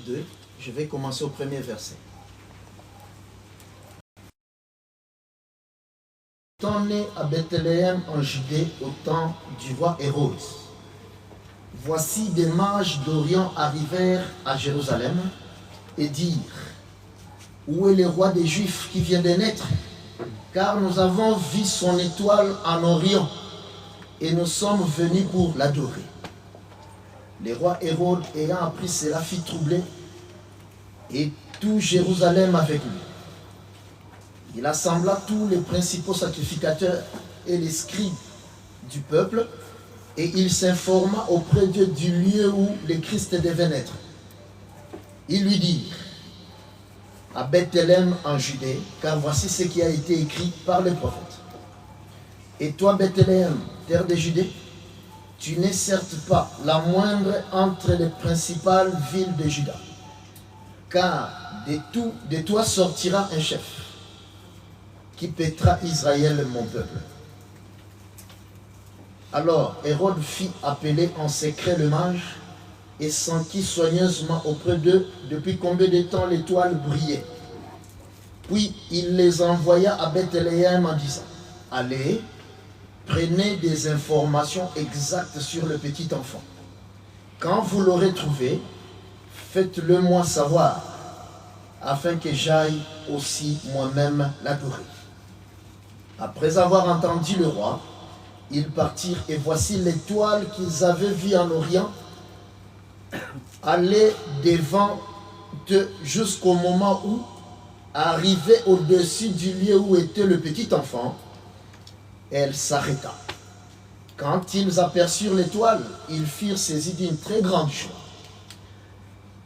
2. Je vais commencer au premier verset. Étant né à Bethléem en Judée au temps du roi Hérode, voici des mages d'Orient arrivèrent à Jérusalem et dirent: où est le roi des Juifs qui vient de naître? Car nous avons vu son étoile en Orient et nous sommes venus pour l'adorer. Le roi Hérode, ayant appris cela, fit troubler et tout Jérusalem avec lui. Il assembla tous les principaux sacrificateurs et les scribes du peuple, et il s'informa auprès d'eux du lieu où le Christ devait naître. Ils lui dirent: à Bethléem en Judée, car voici ce qui a été écrit par le prophète. Et toi, Bethléem, terre de Judée, tu n'es certes pas la moindre entre les principales villes de Juda, car de toi sortira un chef qui paîtra Israël, mon peuple. Alors Hérode fit appeler en secret le mage et s'enquit soigneusement auprès d'eux depuis combien de temps l'étoile brillait. Puis il les envoya à Bethléem en disant: allez, prenez des informations exactes sur le petit enfant. Quand vous l'aurez trouvé, faites-le moi savoir, afin que j'aille aussi moi-même l'adorer. Après avoir entendu le roi, ils partirent, et voici l'étoile qu'ils avaient vue en Orient aller devant eux jusqu'au moment où, arrivée au-dessus du lieu où était le petit enfant, elle s'arrêta. Quand ils aperçurent l'étoile, ils furent saisis d'une très grande joie.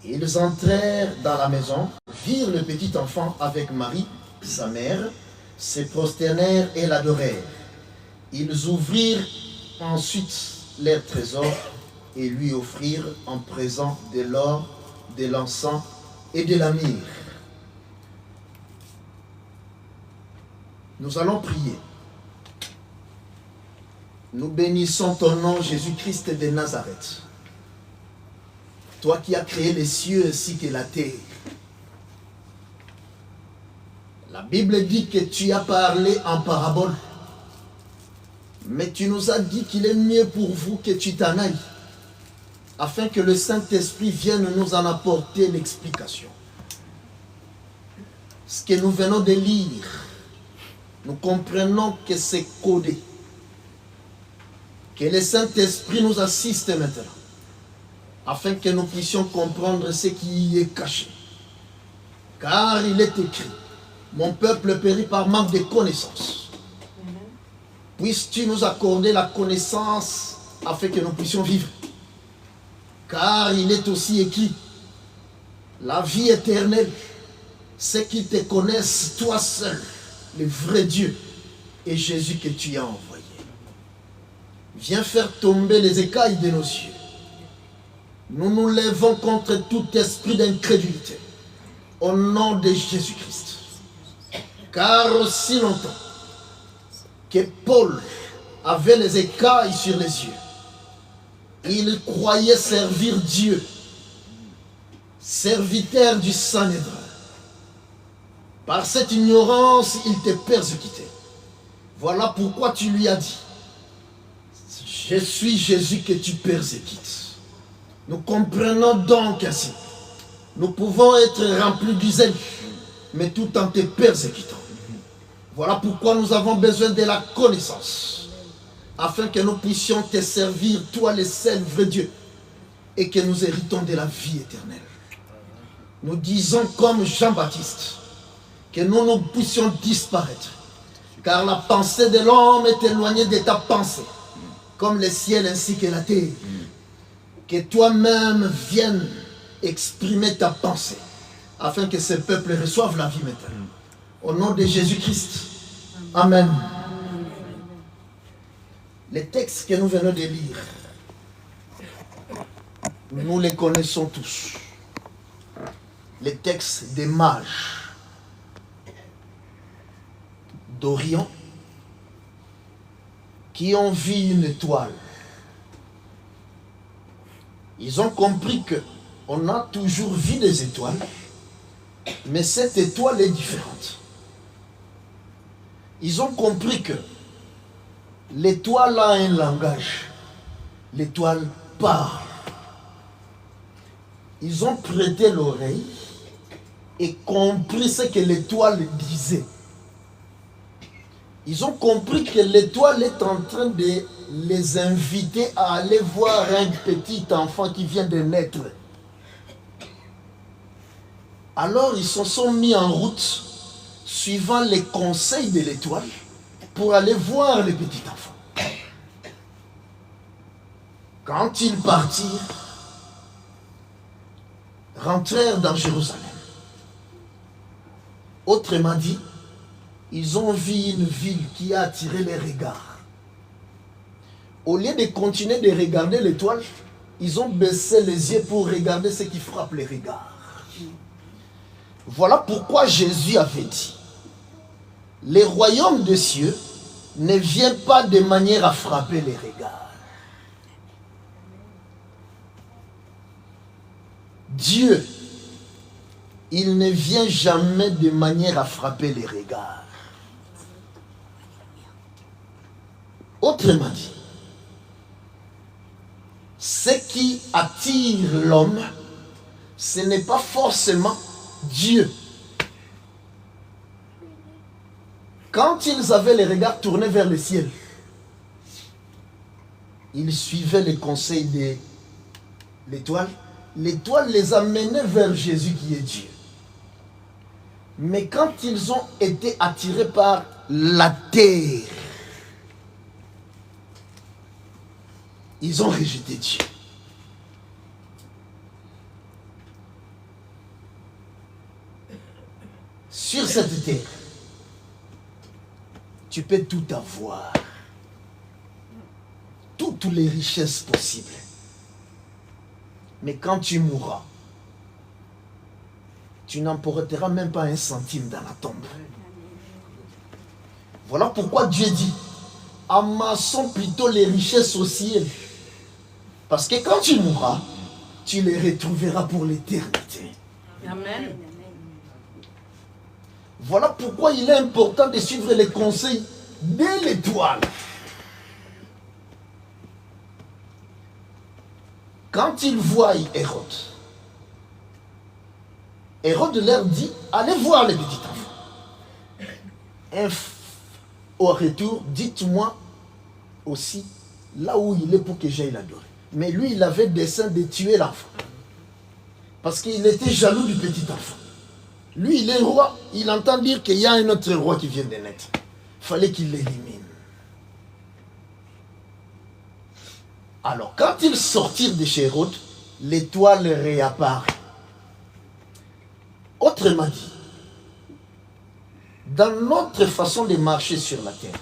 Ils entrèrent dans la maison, virent le petit enfant avec Marie, sa mère, se prosternèrent et l'adorèrent. Ils ouvrirent ensuite leurs trésors et lui offrirent en présent de l'or, de l'encens et de la myrrhe. Nous allons prier. Nous bénissons ton nom, Jésus-Christ de Nazareth. Toi qui as créé les cieux ainsi que la terre. La Bible dit que tu as parlé en parabole. Mais tu nous as dit qu'il est mieux pour vous que tu t'en ailles, afin que le Saint-Esprit vienne nous en apporter l'explication. Ce que nous venons de lire, nous comprenons que c'est codé. Que le Saint-Esprit nous assiste maintenant, afin que nous puissions comprendre ce qui y est caché. Car il est écrit: mon peuple périt par manque de connaissance. Puisses-tu nous accorder la connaissance afin que nous puissions vivre. Car il est aussi écrit: la vie éternelle, c'est qu'ils te connaissent, toi seul, le vrai Dieu, et Jésus que tu as envoyé. Viens faire tomber les écailles de nos yeux. Nous nous lèvons contre tout esprit d'incrédulité, au nom de Jésus-Christ. Car aussi longtemps que Paul avait les écailles sur les yeux, il croyait servir Dieu, serviteur du Sanhédrin. Par cette ignorance, il te persécutait. Voilà pourquoi tu lui as dit: je suis Jésus que tu persécutes. Nous comprenons donc ainsi. Nous pouvons être remplis du zèle, mais tout en te persécutant. Voilà pourquoi nous avons besoin de la connaissance, afin que nous puissions te servir, toi le seul vrai Dieu, et que nous héritons de la vie éternelle. Nous disons comme Jean-Baptiste, que nous puissions disparaître, car la pensée de l'homme est éloignée de ta pensée, comme le ciel ainsi que la terre. Que toi-même viennes exprimer ta pensée, afin que ce peuple reçoive la vie maintenant. Au nom de Jésus-Christ. Amen. Les textes que nous venons de lire, nous les connaissons tous. Les textes des mages d'Orient qui ont vu une étoile. Ils ont compris que On a toujours vu des étoiles, mais cette étoile est différente. Ils ont compris que l'étoile a un langage. L'étoile parle. Ils ont prêté l'oreille et compris ce que l'étoile disait. Ils ont compris que l'étoile est en train de les inviter à aller voir un petit enfant qui vient de naître. Alors ils se sont mis en route, suivant les conseils de l'étoile, pour aller voir le petit enfant. Quand ils partirent, rentrèrent dans Jérusalem. Autrement dit, ils ont vu une ville qui a attiré les regards. Au lieu de continuer de regarder l'étoile, ils ont baissé les yeux pour regarder ce qui frappe les regards. Voilà pourquoi Jésus avait dit, le royaume des cieux ne vient pas de manière à frapper les regards. Dieu, il ne vient jamais de manière à frapper les regards. Autrement dit, ce qui attire l'homme, ce n'est pas forcément Dieu. Quand ils avaient les regards tournés vers le ciel, ils suivaient les conseils de l'étoile. L'étoile les amenait vers Jésus qui est Dieu. Mais quand ils ont été attirés par la terre, ils ont rejeté Dieu. Sur cette terre, tu peux tout avoir. Toutes les richesses possibles. Mais quand tu mourras, tu n'emporteras même pas un centime dans la tombe. Voilà pourquoi Dieu dit, amassons plutôt les richesses au ciel. Parce que quand tu mourras, tu les retrouveras pour l'éternité. Amen. Voilà pourquoi il est important de suivre les conseils de l'étoile. Quand ils voient Hérode, Hérode leur dit, allez voir le petit enfant. Au retour, dites-moi aussi là où il est pour que j'aille l'adorer. Mais lui, il avait dessein de tuer l'enfant. Parce qu'il était jaloux du petit enfant. Lui, il est roi, il entend dire qu'il y a un autre roi qui vient de naître. Il fallait qu'il l'élimine. Alors, quand ils sortirent de chez Hérode, l'étoile réapparaît. Autrement dit, dans notre façon de marcher sur la terre,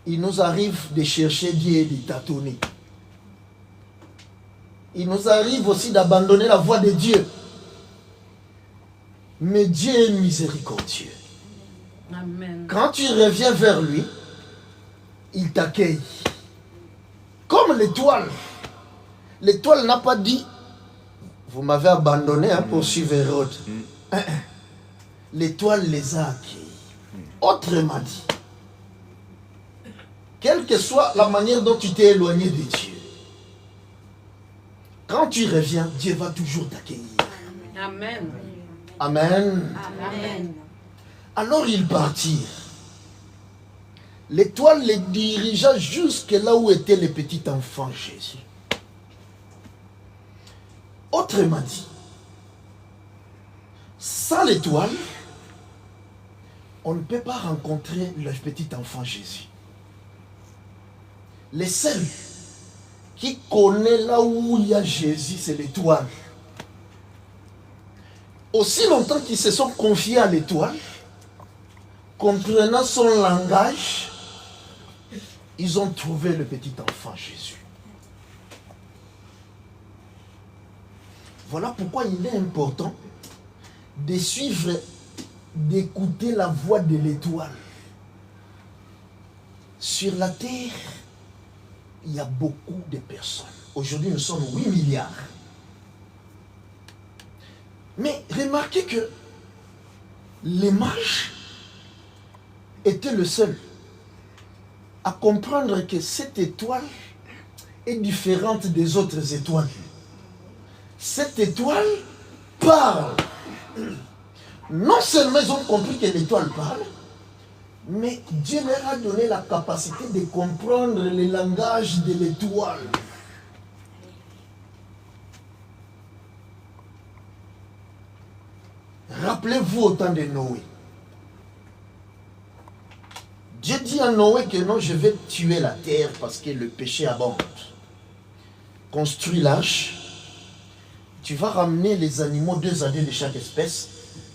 il nous arrive de chercher Dieu et de tâtonner. Il nous arrive aussi d'abandonner la voie de Dieu. Mais Dieu est miséricordieux. Amen. Quand tu reviens vers lui, il t'accueille. Comme l'étoile. L'étoile n'a pas dit, vous m'avez abandonné pour suivre Hérode. L'étoile les a accueillis. Autrement dit, quelle que soit la manière dont tu t'es éloigné de Dieu, quand tu reviens, Dieu va toujours t'accueillir. Amen. Amen. Amen. Alors ils partirent. L'étoile les dirigea jusque là où était le petit enfant Jésus. Autrement dit, sans l'étoile, on ne peut pas rencontrer le petit enfant Jésus. Les seuls qui connaissent là où il y a Jésus, c'est l'étoile. Aussi longtemps qu'ils se sont confiés à l'étoile, comprenant son langage, ils ont trouvé le petit enfant Jésus. Voilà pourquoi il est important de suivre, d'écouter la voix de l'étoile. Sur la terre, il y a beaucoup de personnes. Aujourd'hui, nous sommes 8 milliards. Mais remarquez que les mages étaient le seul à comprendre que cette étoile est différente des autres étoiles. Cette étoile parle. Non seulement ils ont compris que l'étoile parle, mais Dieu leur a donné la capacité de comprendre le langage de l'étoile. Rappelez-vous au temps de Noé. Dieu dit à Noé que non, je vais tuer la terre parce que le péché abonde. Construis l'arche. Tu vas ramener les animaux 2 à 2 de chaque espèce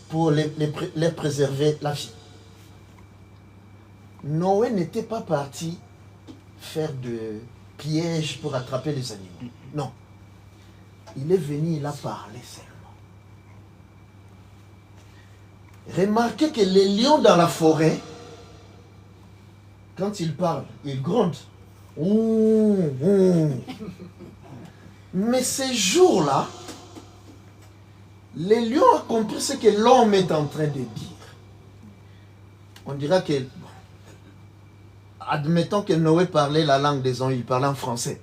pour les préserver la vie. Noé n'était pas parti faire de pièges pour attraper les animaux. Non. Il est venu, il a parlé seulement. Remarquez que les lions dans la forêt, quand ils parlent, ils grondent. Mais ces jours-là, les lions ont compris ce que l'homme est en train de dire. On dira que, admettons que Noé parlait la langue des hommes, il parlait en français.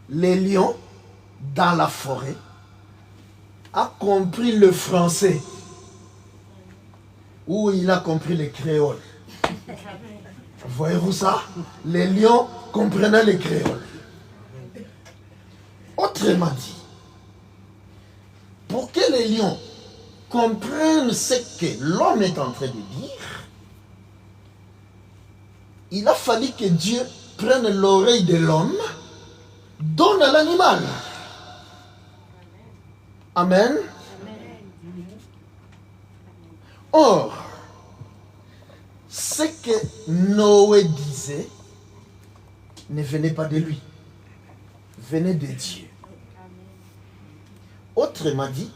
Les lions, dans la forêt, ont compris le français. Ou il a compris le créole. Voyez-vous ça? Les lions comprenaient le créole. Autrement dit, pour que les lions comprennent ce que l'homme est en train de dire, il a fallu que Dieu prenne l'oreille de l'homme, donne à l'animal. Amen. Or, ce que Noé disait ne venait pas de lui, venait de Dieu. Autrement dit,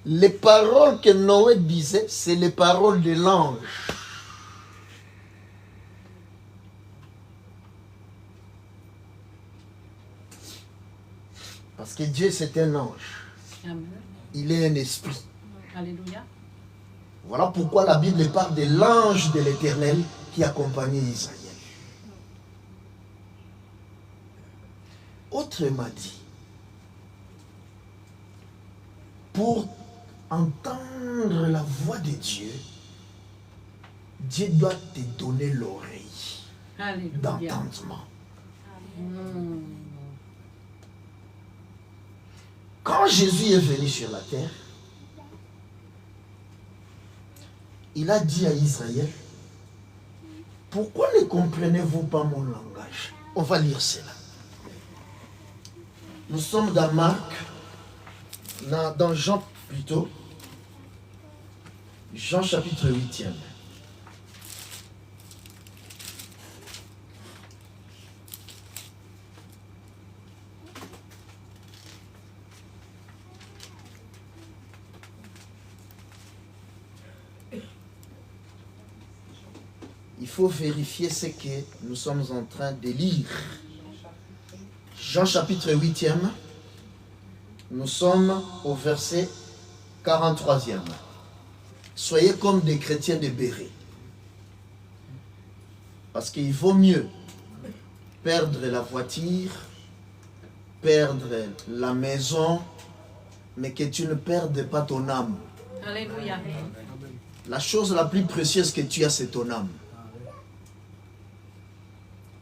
les paroles que Noé disait, c'est les paroles de l'ange. Parce que Dieu, c'est un ange. Amen. Il est un esprit. Alléluia. Voilà pourquoi la Bible parle de l'ange de l'Éternel qui accompagnait Israël. Autrement dit, pour entendre la voix de Dieu, Dieu doit te donner l'oreille d'entendement. Quand Jésus est venu sur la terre, il a dit à Israël, pourquoi ne comprenez-vous pas mon langage? On va lire cela. Nous sommes dans Marc, dans Jean plutôt, Jean chapitre 8e. Il faut vérifier ce que nous sommes en train de lire. Jean chapitre 8e, nous sommes au verset 43e. Soyez comme des chrétiens de Béret. Parce qu'il vaut mieux perdre la voiture, perdre la maison, mais que tu ne perdes pas ton âme. Alléluia. La chose la plus précieuse que tu as, c'est ton âme.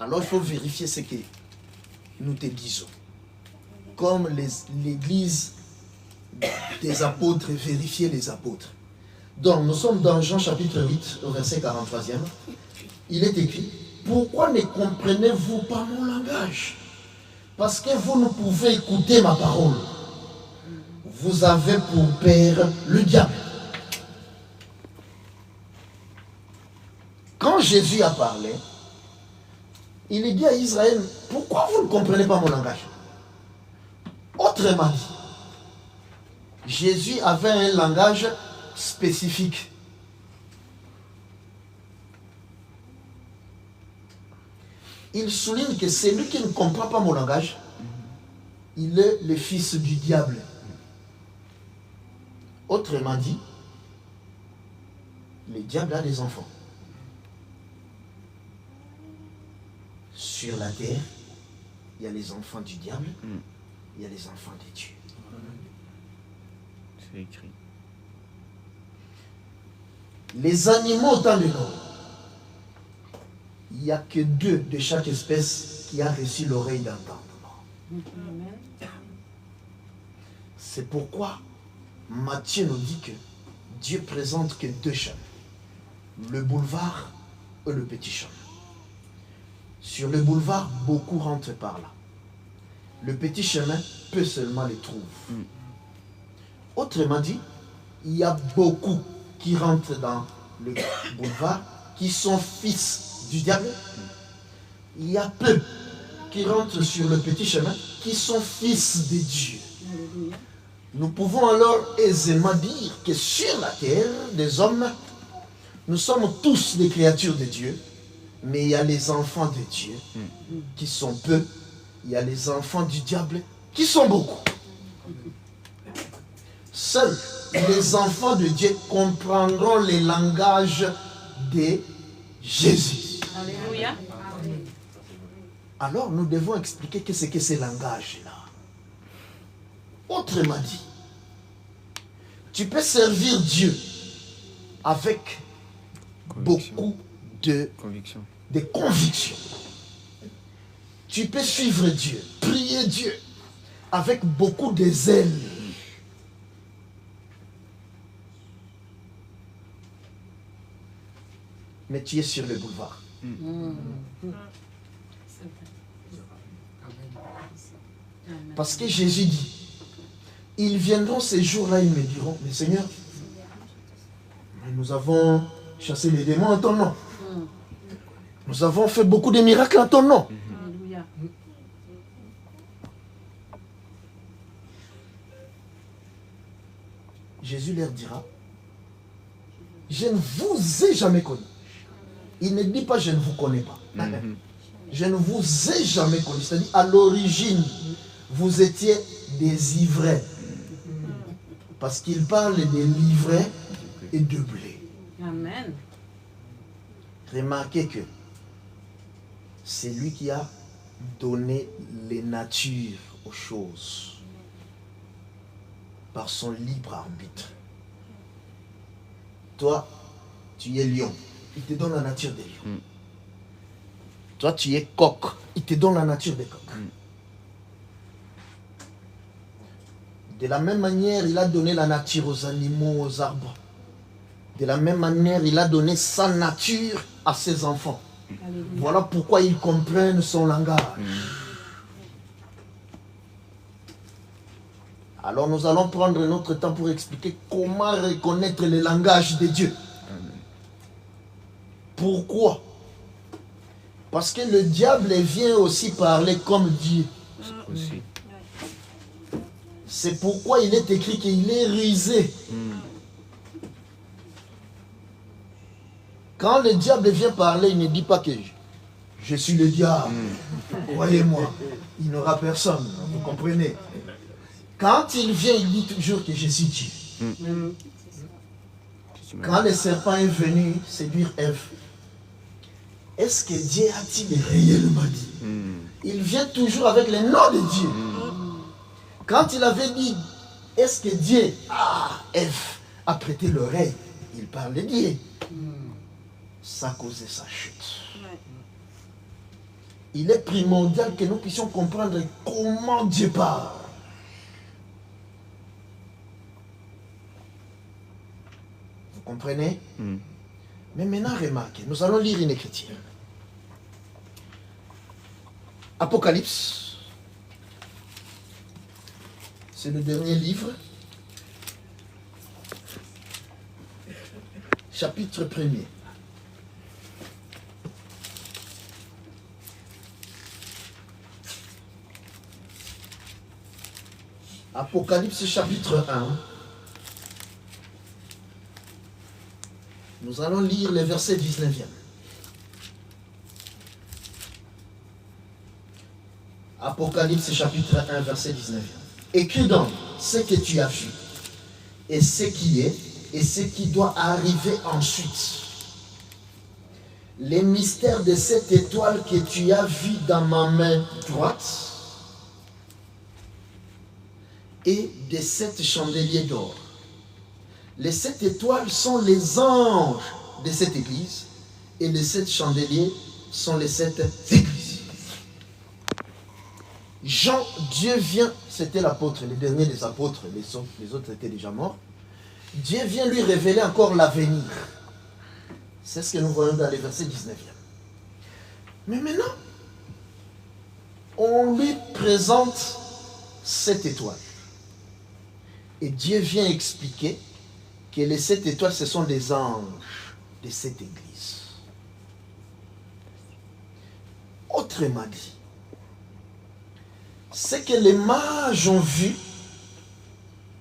Alors il faut vérifier ce que nous te disons. Comme l'église des apôtres, vérifier les apôtres. Donc nous sommes dans Jean chapitre 8, au verset 43e. Il est écrit, pourquoi ne comprenez-vous pas mon langage? Parce que vous ne pouvez écouter ma parole. Vous avez pour père le diable. Quand Jésus a parlé, il dit à Israël, pourquoi vous ne comprenez pas mon langage? Autrement dit, Jésus avait un langage spécifique. Il souligne que celui qui ne comprend pas mon langage, il est le fils du diable. Autrement dit, le diable a des enfants. Sur la terre, il y a les enfants du diable, il y a les enfants de Dieu. C'est écrit. Les animaux autant de nom, il n'y a que 2 de chaque espèce qui a reçu l'oreille d'entendre. C'est pourquoi Matthieu nous dit que Dieu présente que 2 chemins, le boulevard et le petit chemin. Sur le boulevard, beaucoup rentrent par là. Le petit chemin, peu seulement les trouvent. Autrement dit, il y a beaucoup qui rentrent dans le boulevard, qui sont fils du diable. Il y a peu qui rentrent sur le petit chemin, qui sont fils de Dieu. Nous pouvons alors aisément dire que sur la terre des hommes, nous sommes tous des créatures de Dieu, mais il y a les enfants de Dieu qui sont peu, il y a les enfants du diable qui sont beaucoup. Seuls les enfants de Dieu comprendront les langages de Jésus. Alléluia. Alors nous devons expliquer qu'est-ce que ces langages-là. Autrement dit, tu peux servir Dieu avec beaucoup de convictions. Tu peux suivre Dieu, prier Dieu avec beaucoup de zèle. Mais tu es sur le boulevard. Parce que Jésus dit, ils viendront ces jours-là, ils me diront, mais Seigneur, nous avons chassé les démons en ton nom. Nous avons fait beaucoup de miracles en ton nom. Alléluia. Jésus leur dira, je ne vous ai jamais connu. Il ne dit pas je ne vous connais pas. Je ne vous ai jamais connu. C'est-à-dire à l'origine, vous étiez des ivraies. Parce qu'il parle de l'ivraie et de blé. Amen. Remarquez que c'est lui qui a donné les natures aux choses par son libre arbitre. Toi, tu es lion, il te donne la nature des lions. Toi, tu es coq, il te donne la nature des coqs. De la même manière, il a donné la nature aux animaux, aux arbres. De la même manière, il a donné sa nature à ses enfants. Alléluia. Voilà pourquoi ils comprennent son langage. Alors nous allons prendre notre temps pour expliquer comment reconnaître le langage de Dieu. Pourquoi? Parce que le diable vient aussi parler comme Dieu. Aussi. C'est pourquoi il est écrit qu'il est rusé. Quand le diable vient parler, il ne dit pas que je suis le diable. Croyez-moi, il n'aura personne. Vous comprenez? Quand il vient, il dit toujours que je suis Dieu. Quand le serpent est venu séduire Ève, est-ce que Dieu a-t-il réellement dit? Il vient toujours avec le nom de Dieu. Quand il avait dit, est-ce que Dieu, Ève, a prêté l'oreille, il parle de Dieu. Ça a causé sa chute. Il est primordial que nous puissions comprendre comment Dieu parle. Vous comprenez? Mais maintenant, remarquez, nous allons lire une écriture. Apocalypse. C'est le dernier livre. Chapitre 1er. Apocalypse chapitre 1. Nous allons lire le verset 19e. Apocalypse chapitre 1, verset 19e. Écris donc ce que tu as vu et ce qui est et ce qui doit arriver ensuite. Les mystères de cette étoile que tu as vu dans ma main droite et de 7 chandeliers d'or. Les 7 étoiles sont les anges de cette église et les 7 chandeliers sont les 7 églises. Jean, Dieu vient, c'était l'apôtre, le dernier des apôtres, les autres étaient déjà morts. Dieu vient lui révéler encore l'avenir. C'est ce que nous voyons dans les versets 19e. Mais maintenant, on lui présente cette étoile. Et Dieu vient expliquer que les 7 étoiles, ce sont des anges de cette église. Autrement dit, c'est que les mages ont vu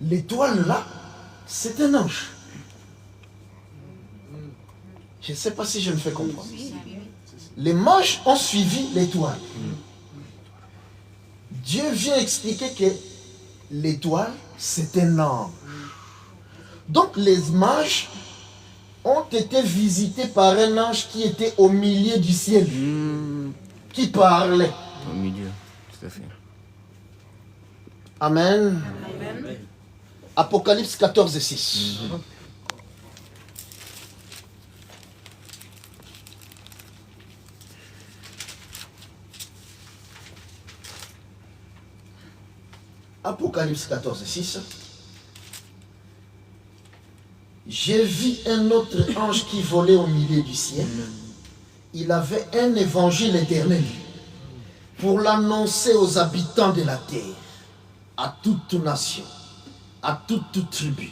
l'étoile là, c'est un ange. Je ne sais pas si je me fais comprendre. Les mages ont suivi l'étoile. Dieu vient expliquer que l'étoile, c'est un ange. Donc les mages ont été visités par un ange qui était au milieu du ciel, qui parlait. Au milieu, tout à fait. Amen. Amen. Apocalypse 14 et 6. Apocalypse 14 et 6. J'ai vu un autre ange qui volait au milieu du ciel. Il avait un évangile éternel pour l'annoncer aux habitants de la terre, à toute nation, à toute tribu,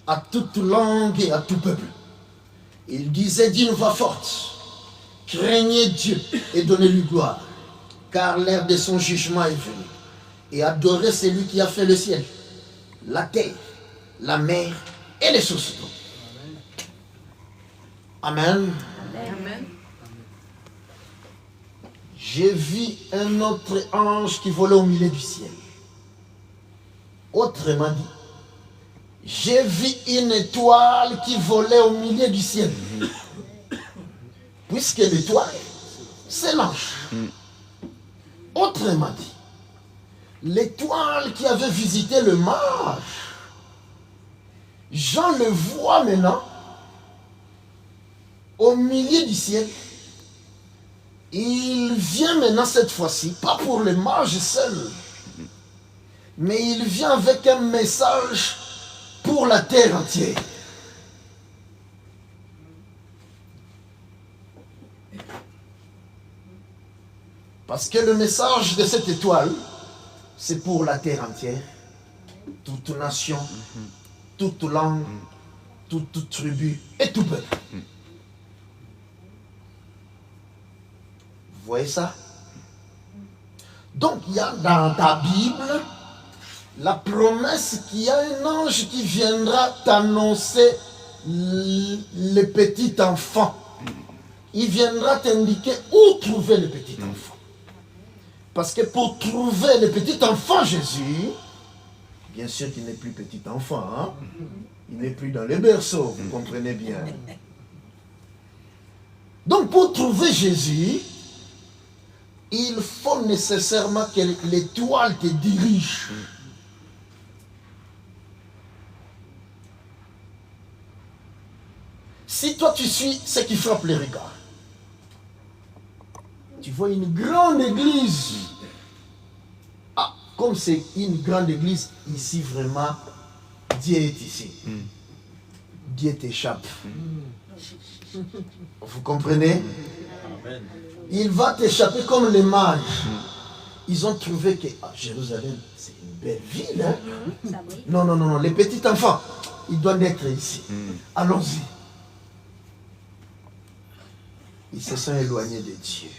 à toute langue et à tout peuple. Il disait d'une voix forte, craignez Dieu et donnez-lui gloire, car l'heure de son jugement est venue. Et adorez celui qui a fait le ciel, la terre, la mer et les sources d'eau. Amen. Amen. J'ai vu un autre ange qui volait au milieu du ciel. Autrement dit, j'ai vu une étoile qui volait au milieu du ciel. Puisque l'étoile, c'est l'ange. Autrement dit, l'étoile qui avait visité le mage, Jean le voit maintenant au milieu du ciel. Il vient maintenant cette fois-ci, pas pour le mage seul, mais il vient avec un message pour la terre entière. Parce que le message de cette étoile, c'est pour la terre entière, toute nation, toute langue, toute tribu et tout peuple. Vous voyez ça? Donc il y a dans ta Bible la promesse qu'il y a un ange qui viendra t'annoncer le petit enfant. Il viendra t'indiquer où trouver le petit enfant. Parce que pour trouver le petit enfant Jésus, bien sûr qu'il n'est plus petit enfant, hein? Il n'est plus dans le berceau, vous comprenez bien. Donc pour trouver Jésus, il faut nécessairement que l'étoile te dirige. Si toi tu suis ce qui frappe les regards, tu vois une grande église. Ah, comme c'est une grande église, ici vraiment, Dieu est ici. Dieu t'échappe. Vous comprenez? Amen. Il va t'échapper comme les mages. Ils ont trouvé que Jérusalem, c'est une belle ville. Hein? Non, non, non, non. Les petits enfants, ils doivent être ici. Allons-y. Ils se sont éloignés de Dieu.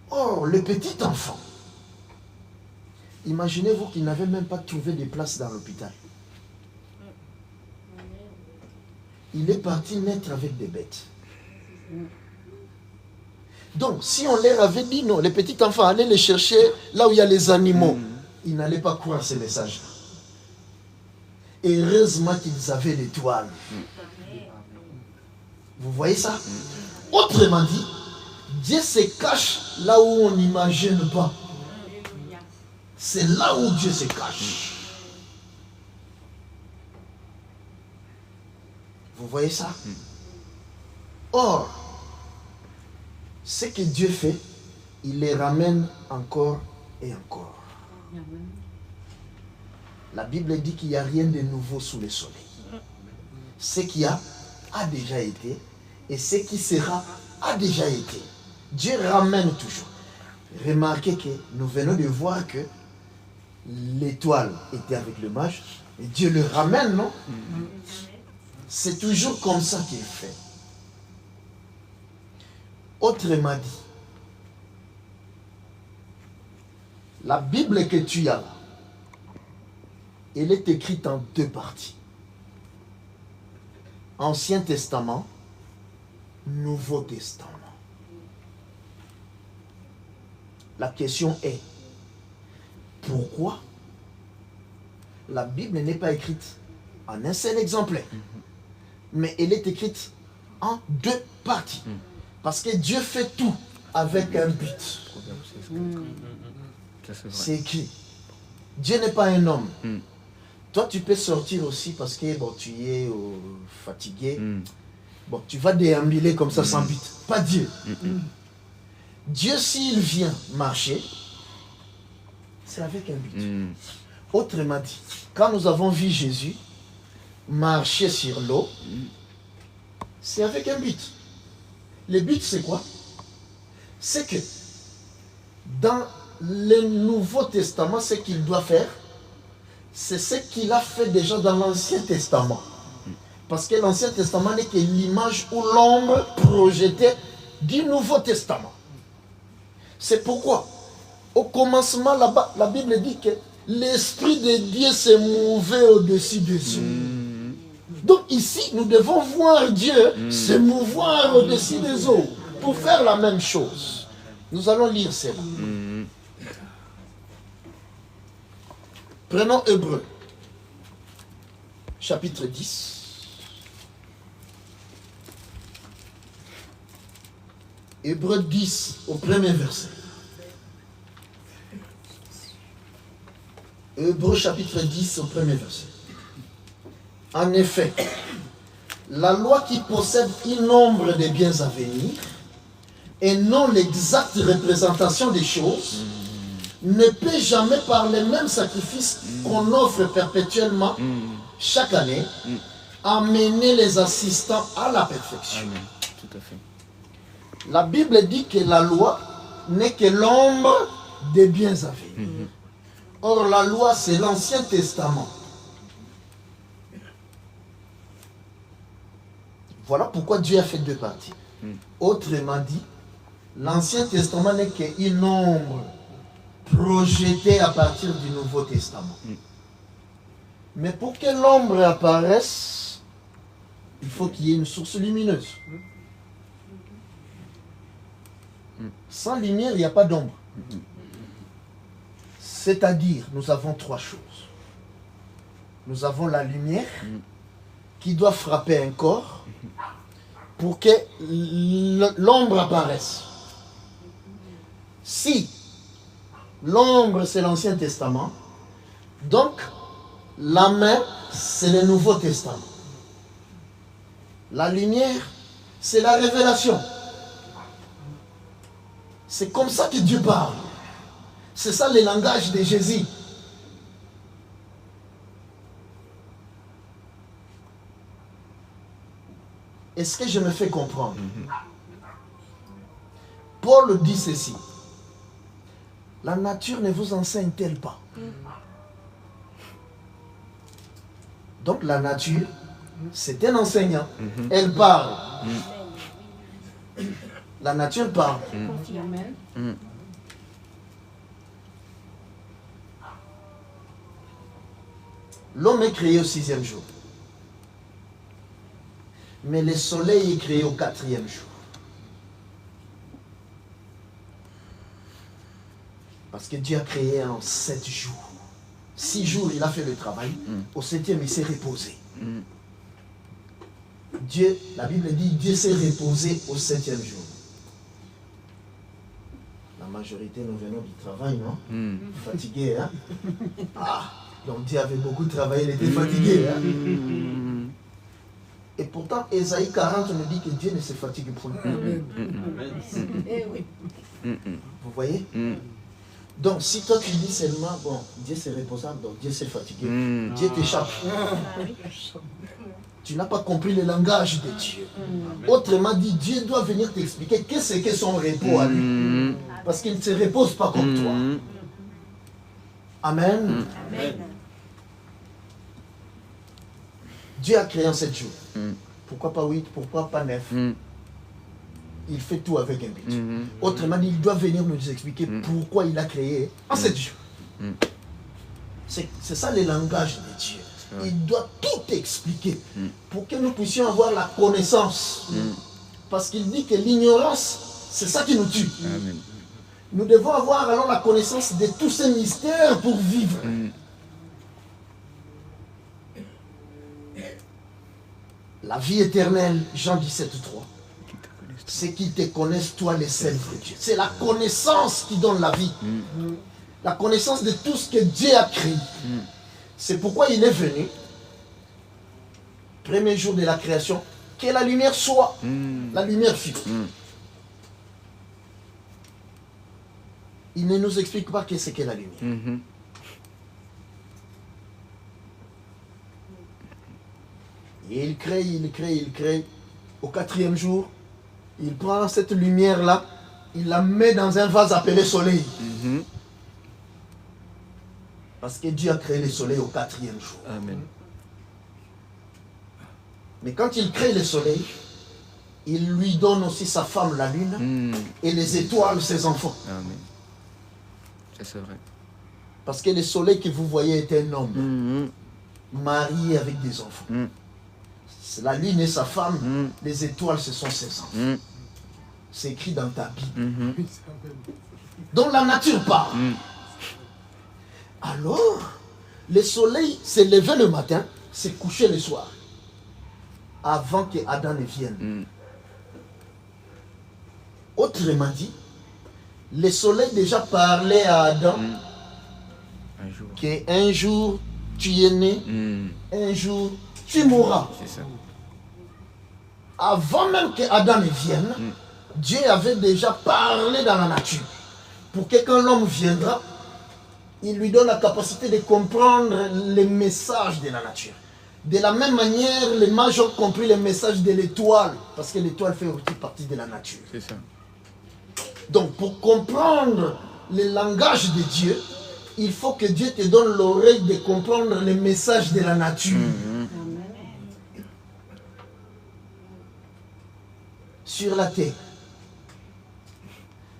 Or, le petit enfant, imaginez-vous qu'il n'avait même pas trouvé de place dans l'hôpital. Il est parti naître avec des bêtes. Donc, si on leur avait dit non, les petits enfants allaient les chercher là où il y a les animaux, ils n'allaient pas croire ces messages-là. heureusement qu'ils avaient l'étoile. Vous voyez ça? Autrement dit, Dieu se cache là où on n'imagine pas. C'est là où Dieu se cache. Vous voyez ça? Or, ce que Dieu fait, il les ramène encore et encore. La Bible dit qu'il n'y a rien de nouveau sous le soleil. Ce qui a déjà été, et ce qui sera a déjà été. Dieu ramène toujours. Remarquez que nous venons de voir que l'étoile était avec le mage, et Dieu le ramène, non? C'est toujours comme ça qu'il fait. Autrement dit, la Bible que tu as là, elle est écrite en deux parties. Ancien Testament, Nouveau Testament. La question est, pourquoi la Bible n'est pas écrite en un seul exemplaire, mais elle est écrite en deux parties? Parce que Dieu fait tout avec un but. C'est écrit. Dieu n'est pas un homme. Toi, tu peux sortir aussi parce que bon, tu es fatigué. Bon, tu vas déambuler comme ça sans but. Pas Dieu. Dieu, s'il vient marcher, c'est avec un but. Autrement dit, quand nous avons vu Jésus marcher sur l'eau, c'est avec un but. Le but, c'est quoi? C'est que dans le Nouveau Testament, ce qu'il doit faire, c'est ce qu'il a fait déjà dans l'Ancien Testament. Parce que l'Ancien Testament n'est que l'image ou l'ombre projetée du Nouveau Testament. C'est pourquoi, au commencement, là-bas, la Bible dit que l'Esprit de Dieu se mouvait au-dessus des eaux. Donc ici, nous devons voir Dieu se mouvoir au-dessus des eaux pour faire la même chose. Nous allons lire cela. Prenons Hébreux, chapitre 10. Hébreux 10, au premier verset. Hébreux chapitre 10, au premier verset. En effet, la loi qui possède une nombre de biens à venir et non l'exacte représentation des choses ne peut jamais par les mêmes sacrifices qu'on offre perpétuellement chaque année amener les assistants à la perfection. Amen. Tout à fait. La Bible dit que la loi n'est que l'ombre des biens à venir. Or, la loi, c'est l'Ancien Testament. Voilà pourquoi Dieu a fait deux parties. Autrement dit, l'Ancien Testament n'est qu'une ombre projetée à partir du Nouveau Testament. Mais pour que l'ombre apparaisse, il faut qu'il y ait une source lumineuse. Sans lumière, il n'y a pas d'ombre. C'est-à-dire, nous avons trois choses. Nous avons la lumière qui doit frapper un corps pour que l'ombre apparaisse. Si l'ombre, c'est l'Ancien Testament, donc la main, c'est le Nouveau Testament. La lumière, c'est la révélation. C'est comme ça que Dieu parle. C'est ça le langage de Jésus. Est-ce que je me fais comprendre? Paul dit ceci. La nature ne vous enseigne-t-elle pas? Donc la nature, c'est un enseignant. Elle parle. La nature parle. Amen. L'homme est créé au 6e jour. Mais le soleil est créé au 4e jour. Parce que Dieu a créé en 7 jours. 6 jours, il a fait le travail. Au 7e, il s'est reposé. Dieu, la Bible dit, Dieu s'est reposé au 7e jour. La majorité, nous venons du travail, non? Fatigués, hein? Ah, donc Dieu avait beaucoup travaillé, il était fatigué, hein? Et pourtant, Ésaïe 40 nous dit que Dieu ne se fatigue point. Vous voyez? Donc, si toi tu dis seulement, bon, Dieu s'est reposant, donc Dieu s'est fatigué, Dieu t'échappe. Tu n'as pas compris le langage de Dieu. Autrement dit, Dieu doit venir t'expliquer qu'est-ce que son repos à lui. Parce qu'il ne se repose pas comme toi. Amen. Dieu a créé en 7 jours. Pourquoi pas 8? Pourquoi pas 9? Il fait tout avec un but. Autrement dit, il doit venir nous expliquer pourquoi il a créé en 7 jours. C'est ça le langage de Dieu. Il doit tout expliquer pour que nous puissions avoir la connaissance. Parce qu'il dit que l'ignorance, c'est ça qui nous tue. Amen. Nous devons avoir alors la connaissance de tous ces mystères pour vivre. La vie éternelle, Jean 17:3. C'est qu'ils te connaissent, toi, les seul vrai Dieu. C'est la connaissance qui donne la vie. La connaissance de tout ce que Dieu a créé. C'est pourquoi il est venu, premier jour de la création, que la lumière soit. La lumière fut. Il ne nous explique pas qu'est-ce qu'est la lumière. Et il crée. Au 4e jour, il prend cette lumière-là, il la met dans un vase appelé soleil. Parce que Dieu a créé le soleil au 4e jour. Amen. Mais quand il crée le soleil, il lui donne aussi sa femme, la lune, et les étoiles, ses enfants. Amen. C'est vrai. Parce que le soleil que vous voyez est un homme marié avec des enfants. La lune est sa femme, les étoiles, ce sont ses enfants. C'est écrit dans ta Bible. Donc la nature parle. Alors, le soleil s'est levé le matin, s'est couché le soir, avant que Adam ne vienne. Autrement dit, le soleil déjà parlait à Adam qu'un jour tu es né, un jour tu mourras. C'est ça. Avant même que Adam ne vienne, Dieu avait déjà parlé dans la nature. Pour que quand l'homme viendra, il lui donne la capacité de comprendre les messages de la nature. De la même manière, les mages ont compris les messages de l'étoile, parce que l'étoile fait aussi partie de la nature. C'est ça. Donc, pour comprendre le langage de Dieu, il faut que Dieu te donne l'oreille de comprendre les messages de la nature. Sur la terre,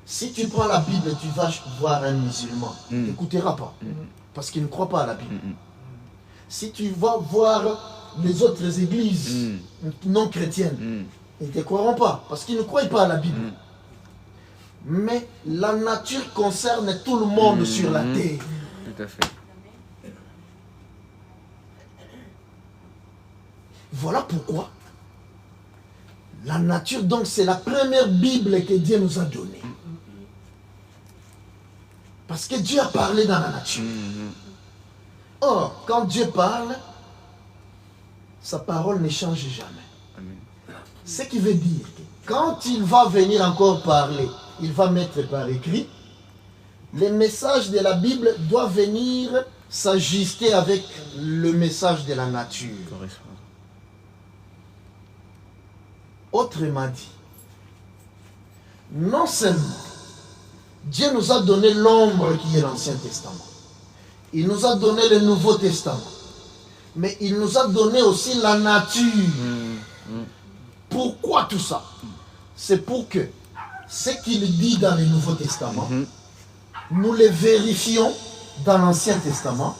si tu prends la Bible, tu vas voir un musulman, il n'écoutera pas, parce qu'il ne croit pas à la Bible. Si tu vas voir les autres églises non chrétiennes, ils ne te croiront pas, parce qu'ils ne croient pas à la Bible. Mais la nature concerne tout le monde sur la terre. Tout à fait. Voilà pourquoi la nature, donc, c'est la première Bible que Dieu nous a donnée. Parce que Dieu a parlé dans la nature. Or, quand Dieu parle, sa parole ne change jamais. Amen. Ce qui veut dire que quand il va venir encore parler, il va mettre par écrit, les messages de la Bible doivent venir s'ajuster avec le message de la nature. Correspond. Autrement dit, non seulement Dieu nous a donné l'ombre qui est l'Ancien Testament, il nous a donné le Nouveau Testament, mais il nous a donné aussi la nature. Pourquoi tout ça? C'est pour que ce qu'il dit dans le Nouveau Testament, nous le vérifions dans l'Ancien Testament,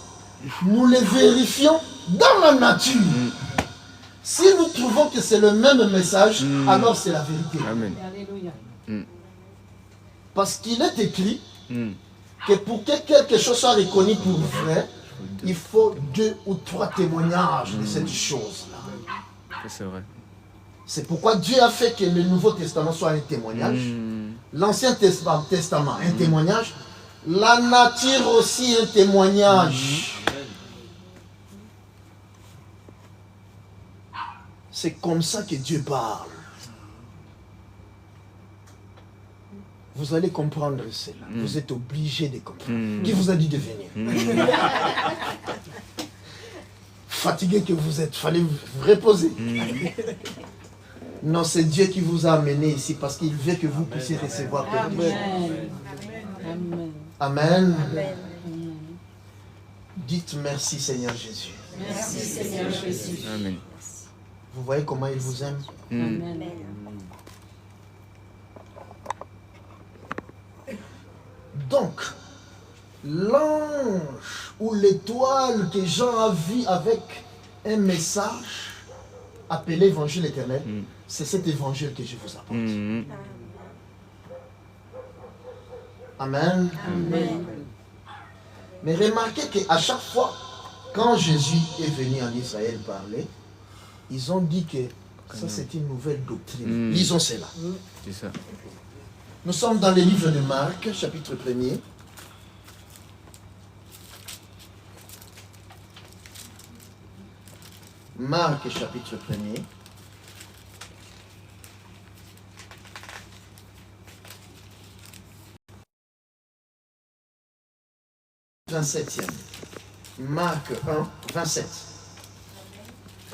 nous le vérifions dans la nature. Si nous trouvons que c'est le même message, alors c'est la vérité. Amen. Alléluia. Parce qu'il est écrit que pour que quelque chose soit reconnu pour vrai, Il faut 2 ou 3 témoignages de cette chose-là. C'est vrai. C'est pourquoi Dieu a fait que le Nouveau Testament soit un témoignage. L'Ancien Testament, un témoignage. La nature aussi, un témoignage. C'est comme ça que Dieu parle. Vous allez comprendre cela. Vous êtes obligé de comprendre. Qui vous a dit de venir? Fatigué que vous êtes, fallait vous reposer. Non, c'est Dieu qui vous a amené ici parce qu'il veut que vous puissiez recevoir quelque chose. Amen. Amen. Dites merci Seigneur Jésus. Merci Seigneur Jésus. Amen. Vous voyez comment il vous aime? Amen. Donc, l'ange ou l'étoile que Jean a vu avec un message appelé évangile éternel, c'est cet évangile que je vous apporte. Amen. Amen. Mais remarquez qu'à chaque fois, quand Jésus est venu en Israël parler, ils ont dit que ça c'est une nouvelle doctrine. Lisons cela. C'est ça. Nous sommes dans le livre de Marc, chapitre 1er. Marc, chapitre 1er. « 27e. Marc 1, 27.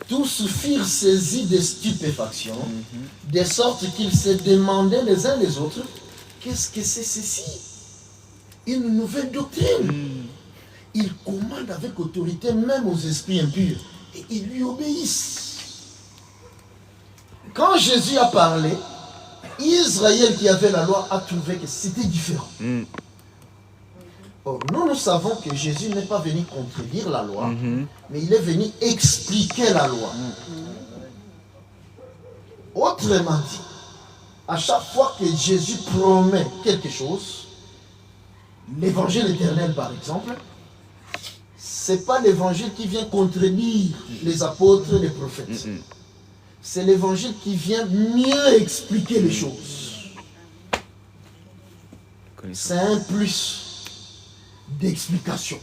Tous furent saisis de stupéfaction, de sorte qu'ils se demandaient les uns les autres, qu'est-ce que c'est ceci? Une nouvelle doctrine. Il commande avec autorité même aux esprits impurs, et ils lui obéissent. Quand Jésus a parlé, Israël qui avait la loi a trouvé que c'était différent. Or, nous savons que Jésus n'est pas venu contredire la loi, mais il est venu expliquer la loi. Autrement dit, à chaque fois que Jésus promet quelque chose, l'évangile éternel par exemple, ce n'est pas l'évangile qui vient contredire les apôtres et les prophètes. C'est l'évangile qui vient mieux expliquer les choses. C'est un plus d'explication.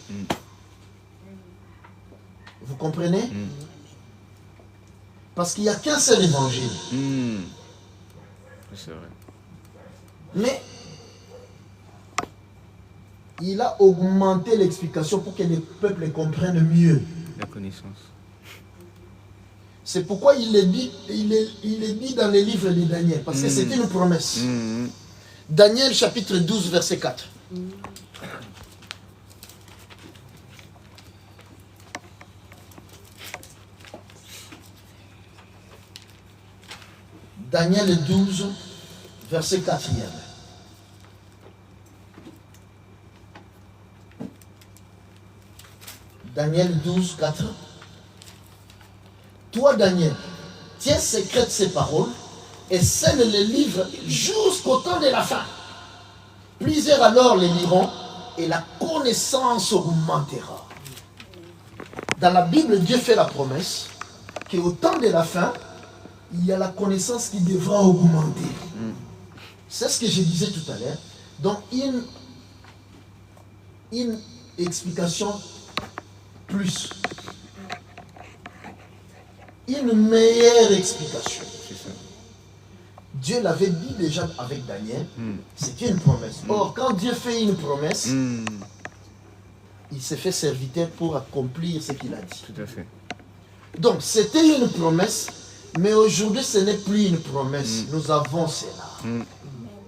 Vous comprenez? Parce qu'il n'y a qu'un seul évangile. C'est vrai. Mais il a augmenté l'explication pour que les peuples comprennent mieux. La connaissance. C'est pourquoi il est dit dans les livres de Daniel, parce que c'est une promesse. Daniel chapitre 12, verset 4. Daniel 12, verset 4e. Daniel 12, 4. Toi, Daniel, tiens secrète ces paroles et scelle les livres jusqu'au temps de la fin. Plusieurs alors les liront et la connaissance augmentera. Dans la Bible, Dieu fait la promesse qu'au temps de la fin, il y a la connaissance qui devra augmenter. C'est ce que je disais tout à l'heure. Donc, une explication plus. Une meilleure explication. Dieu l'avait dit déjà avec Daniel, c'était une promesse. Or, quand Dieu fait une promesse, il s'est fait serviteur pour accomplir ce qu'il a dit. Tout à fait. Donc, c'était une promesse, mais aujourd'hui, ce n'est plus une promesse. Nous avons cela.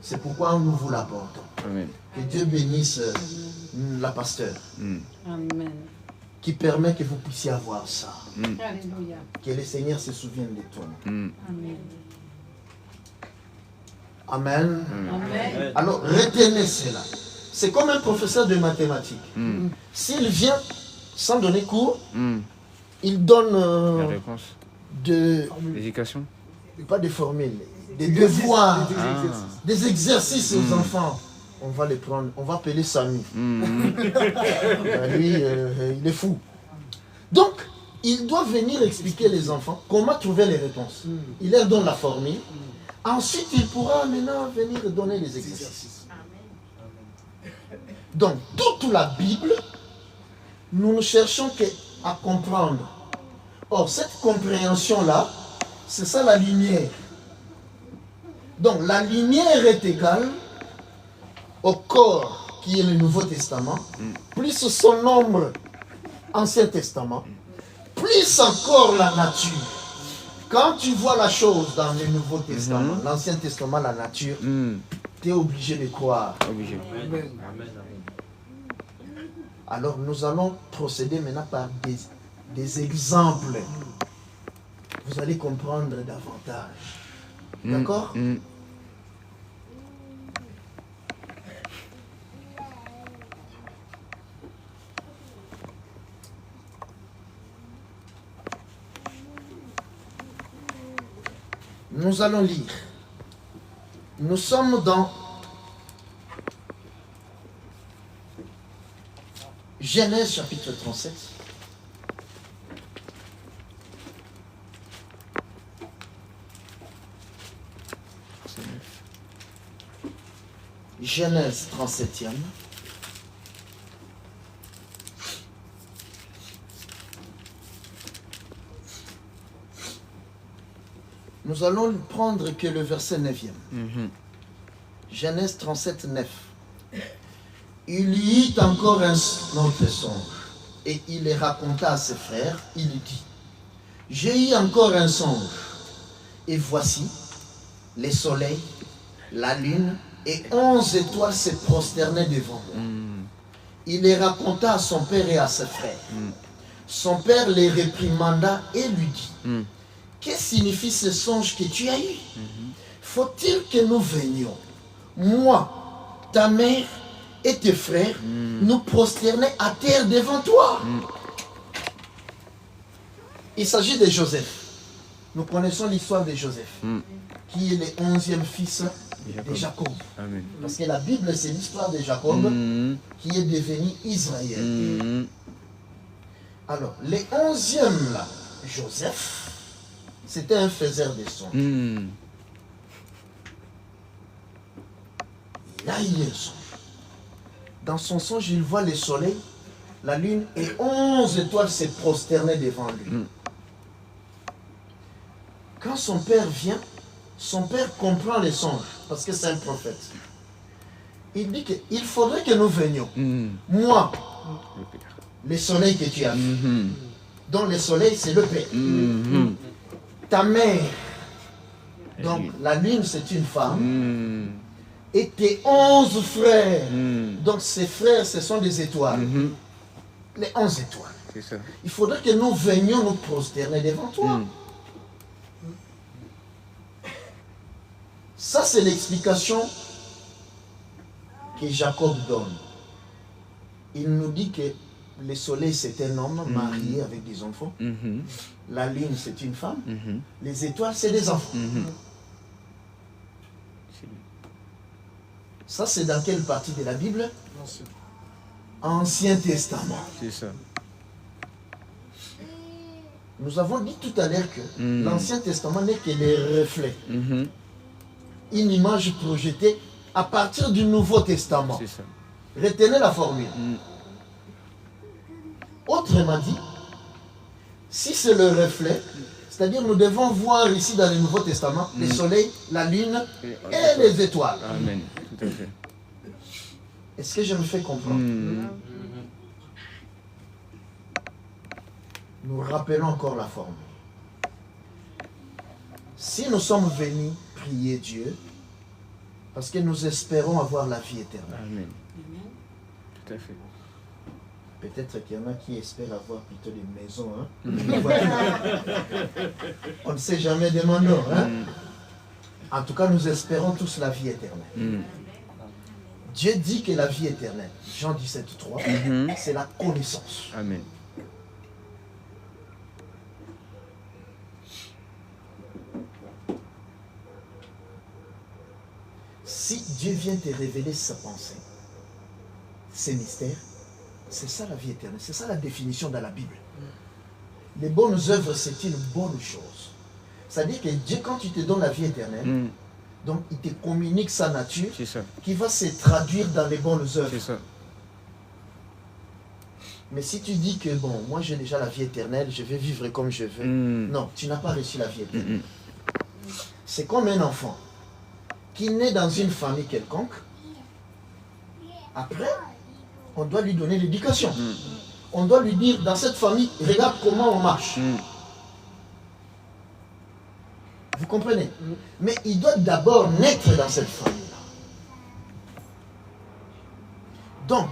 C'est pourquoi nous vous l'apportons. Amen. Que Dieu bénisse la pasteur, Amen. qui permet que vous puissiez avoir ça. Alléluia. Que le Seigneur se souvienne de toi. Amen. Amen. Amen. Alors, retenez cela. C'est comme un professeur de mathématiques. S'il vient sans donner cours, il donne La réponse. L'éducation. pas des formules, des devoirs, des exercices aux enfants. on va les prendre, on va appeler Samy. Lui, il est fou. Donc, il doit venir expliquer les enfants comment trouver les réponses. Il leur donne la formule. Ensuite, il pourra maintenant venir donner les exercices. Donc, toute la Bible, nous ne cherchons qu'à comprendre. Or, cette compréhension-là, c'est ça la lumière. Donc, la lumière est égale au corps qui est le Nouveau Testament, plus son nombre, Ancien Testament, plus encore la nature. Quand tu vois la chose dans le Nouveau Testament, l'Ancien Testament, la nature, tu es obligé de croire. Obligé. Amen. Alors nous allons procéder maintenant par des exemples. Vous allez comprendre davantage. D'accord? Nous allons lire. Nous sommes dans Genèse chapitre 37. Genèse 37e. Nous allons prendre que le verset 9e. Genèse 37, 9. Il y eut encore un autre songe, et il les raconta à ses frères. Il dit, j'ai eu encore un songe, et voici, les soleils, la lune, et 11 étoiles se prosternaient devant moi. Il les raconta à son père et à ses frères. Son père les réprimanda et lui dit, que signifie ce songe que tu as eu? Faut-il que nous venions, moi, ta mère et tes frères, nous prosterner à terre devant toi? Il s'agit de Joseph. Nous connaissons l'histoire de Joseph, qui est le 11e fils de Jacob. Amen. Parce que la Bible, c'est l'histoire de Jacob qui est devenu Israël. Alors, le 11e là, Joseph, c'était un faiseur de songes. Il a eu un songe. Dans son songe, il voit le soleil, la lune et 11 étoiles se prosterner devant lui. Quand son père vient, son père comprend les songes, parce que c'est un prophète. Il dit qu'il faudrait que nous venions. Moi, le soleil que tu as vu, dont le soleil c'est le père. Ta mère, donc la lune c'est une femme, et tes 11 frères, donc ces frères ce sont des étoiles, les 11 étoiles. C'est ça. Il faudrait que nous venions nous prosterner devant toi. Ça c'est l'explication que Jacob donne. Il nous dit que le soleil c'est un homme marié avec des enfants. La lune, c'est une femme. Les étoiles, c'est des enfants. Ça, c'est dans quelle partie de la Bible? Ancien Testament. C'est ça. Nous avons dit tout à l'heure que l'Ancien Testament n'est que le reflet. Une image projetée à partir du Nouveau Testament. C'est ça. Retenez la formule. Autrement dit, si c'est le reflet, c'est-à-dire nous devons voir ici dans le Nouveau Testament le soleil, la lune et les étoiles. Amen. Tout à fait. Est-ce que je me fais comprendre? Nous rappelons encore la formule. Si nous sommes venus prier Dieu, parce que nous espérons avoir la vie éternelle. Amen. Tout à fait. Peut-être qu'il y en a qui espèrent avoir plutôt des maisons. Hein? On ne sait jamais, demandons. Hein? En tout cas, nous espérons tous la vie éternelle. Dieu dit que la vie éternelle, Jean 17,3, c'est la connaissance. Amen. Si Dieu vient te révéler sa pensée, ses mystères, c'est ça la vie éternelle. C'est ça la définition dans la Bible. Les bonnes œuvres, c'est une bonne chose. C'est-à-dire que Dieu, quand il te donne la vie éternelle, donc il te communique sa nature qui va se traduire dans les bonnes œuvres. C'est ça. Mais si tu dis que, bon, moi j'ai déjà la vie éternelle, je vais vivre comme je veux, non, tu n'as pas reçu la vie éternelle. C'est comme un enfant qui naît dans une famille quelconque. Après, on doit lui donner l'éducation. On doit lui dire, dans cette famille, regarde comment on marche. Vous comprenez? Mais il doit d'abord naître dans cette famille-là. Donc,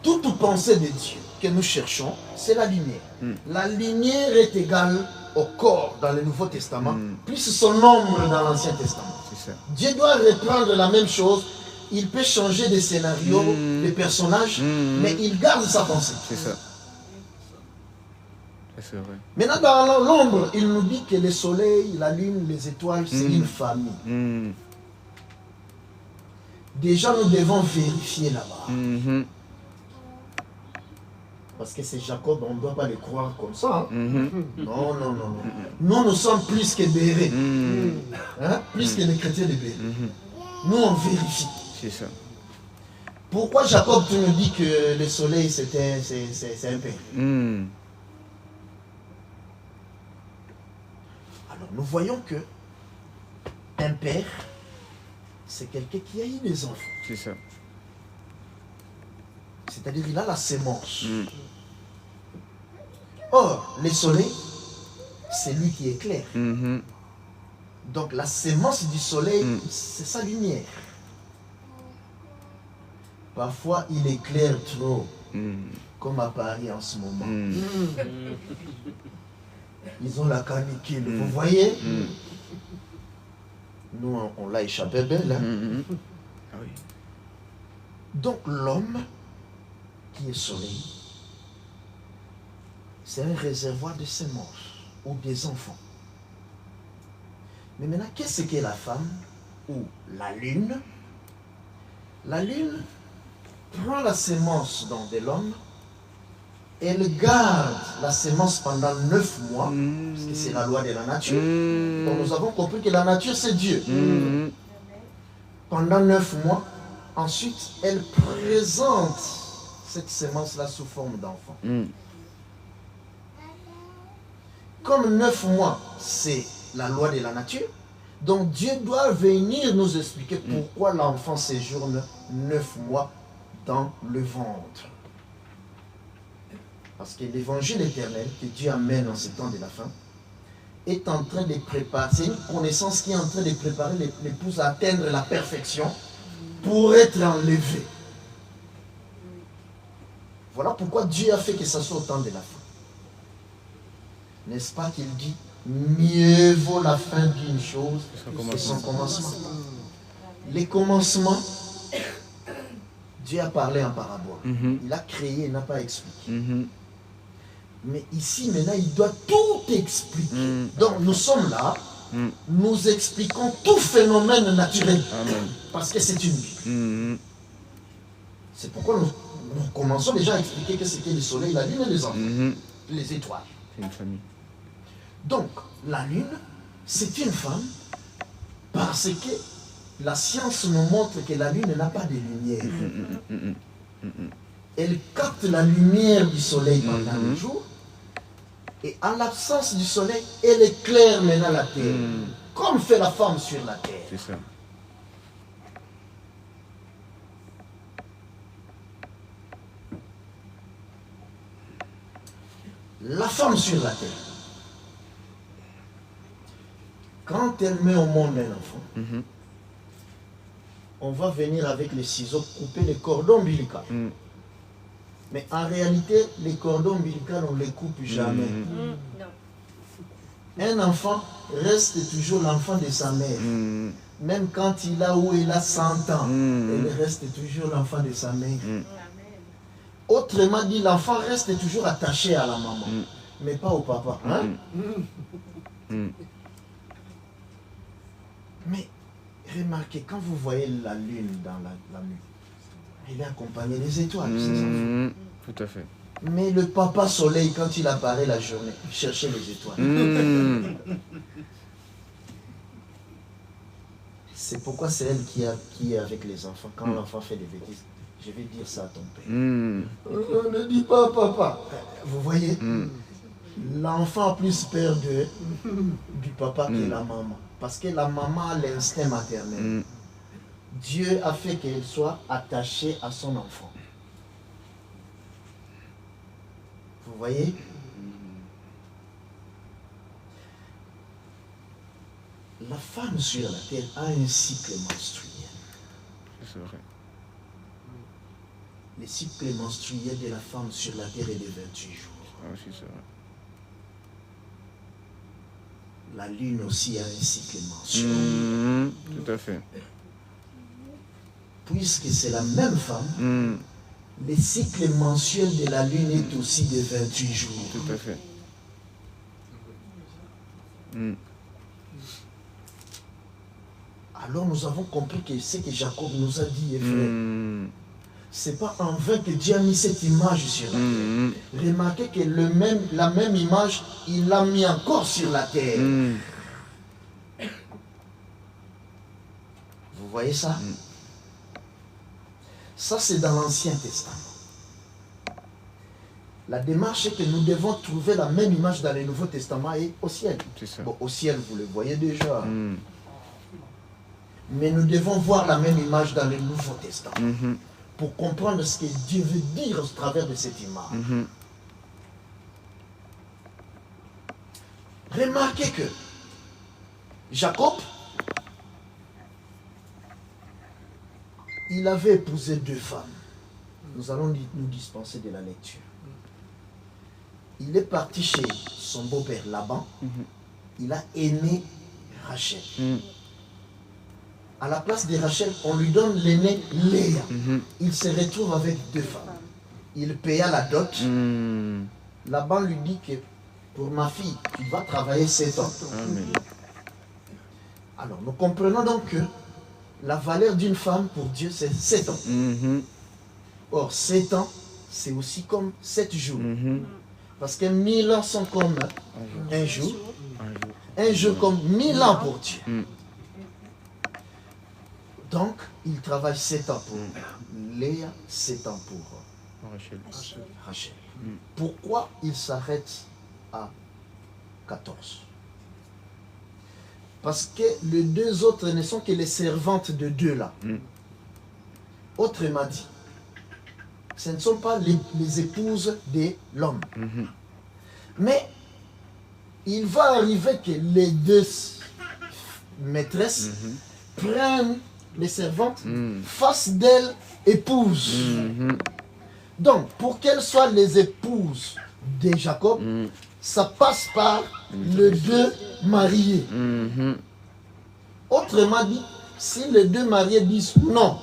toute pensée de Dieu que nous cherchons, c'est la lumière. La lumière est égale au corps dans le Nouveau Testament, plus son ombre dans l'Ancien Testament. Dieu doit reprendre la même chose. Il peut changer de scénario, de personnages, mais il garde sa pensée. C'est ça. C'est vrai. Maintenant, dans l'ombre, il nous dit que le soleil, la lune, les étoiles, c'est une famille. Déjà, nous devons vérifier là-bas. Parce que c'est Jacob, on ne doit pas le croire comme ça. Hein? Non, non, non, non. Nous sommes plus que bérés. Hein? Plus que les chrétiens de Béré. Nous, on vérifie. C'est ça. Pourquoi Jacob, tu nous dis que le soleil, c'est un père? Alors, nous voyons que un père, c'est quelqu'un qui a eu des enfants. C'est ça. C'est-à-dire il a la sémence. Or, le soleil, c'est lui qui éclaire. Donc la sémence du soleil, c'est sa lumière. Parfois, il éclaire trop, comme à Paris en ce moment. Ils ont la canicule, vous voyez? Nous, on l'a échappé belle. Hein? Ah oui. Donc l'homme qui est soleil, c'est un réservoir de semences ou des enfants. Mais maintenant, qu'est-ce qu'est la femme ou la lune? La lune prend la sémence de l'homme, elle garde la sémence pendant 9 mois, parce que c'est la loi de la nature. Donc nous avons compris que la nature, c'est Dieu. Pendant 9 mois, ensuite, elle présente cette sémence-là sous forme d'enfant. Comme 9 mois, c'est la loi de la nature, donc Dieu doit venir nous expliquer pourquoi l'enfant séjourne 9 mois dans le ventre. Parce que l'évangile éternel que Dieu amène en ce temps de la fin est en train de préparer, c'est une connaissance qui est en train de préparer l'épouse à atteindre la perfection pour être enlevée. Voilà pourquoi Dieu a fait que ça soit au temps de la fin. N'est-ce pas qu'il dit, mieux vaut la fin d'une chose que son commencement. Les commencements, Dieu a parlé en parabole. Il a créé, il n'a pas expliqué. Mais ici, maintenant, il doit tout expliquer. Donc, nous sommes là, nous expliquons tout phénomène naturel. Parce que c'est une Bible. C'est pourquoi nous commençons déjà à expliquer que c'était le soleil, la lune et les enfants, les étoiles. C'est une famille. Donc, la lune, c'est une femme parce que la science nous montre que la lune n'a pas de lumière. Elle capte la lumière du soleil pendant le jour et en l'absence du soleil, elle éclaire maintenant la terre, comme fait la femme sur la terre. C'est ça. La femme sur la terre, quand elle met au monde un enfant, on va venir avec les ciseaux couper les cordons ombilicaux. Mais en réalité, les cordons ombilicaux, on ne les coupe jamais. Un enfant reste toujours l'enfant de sa mère. Même quand il a ou il a 100 ans, il reste toujours l'enfant de sa mère. Autrement dit, l'enfant reste toujours attaché à la maman, mais pas au papa. Hein? Mais Remarquez, quand vous voyez la lune dans la nuit, elle est accompagnée des étoiles, ses enfants. Tout à fait. Mais le papa soleil, quand il apparaît la journée, cherchez les étoiles. C'est pourquoi c'est elle qui est avec les enfants. Quand l'enfant fait des bêtises, je vais dire ça à ton père. Ne dis pas papa. Vous voyez, l'enfant a plus peur du papa que la maman. Parce que la maman a l'instinct maternel. Dieu a fait qu'elle soit attachée à son enfant. Vous voyez? La femme sur la terre a un cycle menstruel. C'est vrai. Le cycle menstruel de la femme sur la terre est de 28 jours. Ah, aussi, c'est vrai. La lune aussi a un cycle menstruel. Tout à fait. Puisque c'est la même femme, le cycle mensuel de la lune est aussi de 28 jours. Tout à fait. Alors nous avons compris que ce que Jacob nous a dit est vrai. C'est pas en vain que Dieu a mis cette image sur la terre. Remarquez que la même image, il l'a mis encore sur la terre. Vous voyez ça? Ça, c'est dans l'Ancien Testament. La démarche est que nous devons trouver la même image dans le Nouveau Testament et au ciel. Bon, au ciel, vous le voyez déjà. Mais nous devons voir la même image dans le Nouveau Testament pour comprendre ce que Dieu veut dire au travers de cette image. Remarquez que Jacob, il avait épousé 2 femmes. Nous allons nous dispenser de la lecture. Il est parti chez son beau-père Laban. Il a aimé Rachel. À la place de Rachel, on lui donne l'aînée Léa. Il se retrouve avec 2 femmes. Il paya la dot. Laban lui dit que pour ma fille, tu vas travailler 7 ans. Amen. Alors nous comprenons donc que la valeur d'une femme pour Dieu, c'est 7 ans. Or, 7 ans, c'est aussi comme 7 jours. Parce que 1000 ans sont comme un jour. Un jour comme 1000 ans pour Dieu. Donc, il travaille 7 ans pour Léa, 7 ans pour Rachel. Pourquoi il s'arrête à 14? Parce que les 2 autres ne sont que les servantes de 2 là. Autrement dit, ce ne sont pas les épouses de l'homme. Mais il va arriver que les 2 maîtresses prennent les servantes, fassent d'elles épouses. Donc, pour qu'elles soient les épouses de Jacob, ça passe par les 2 mariés. Autrement dit, si les 2 mariés disent non,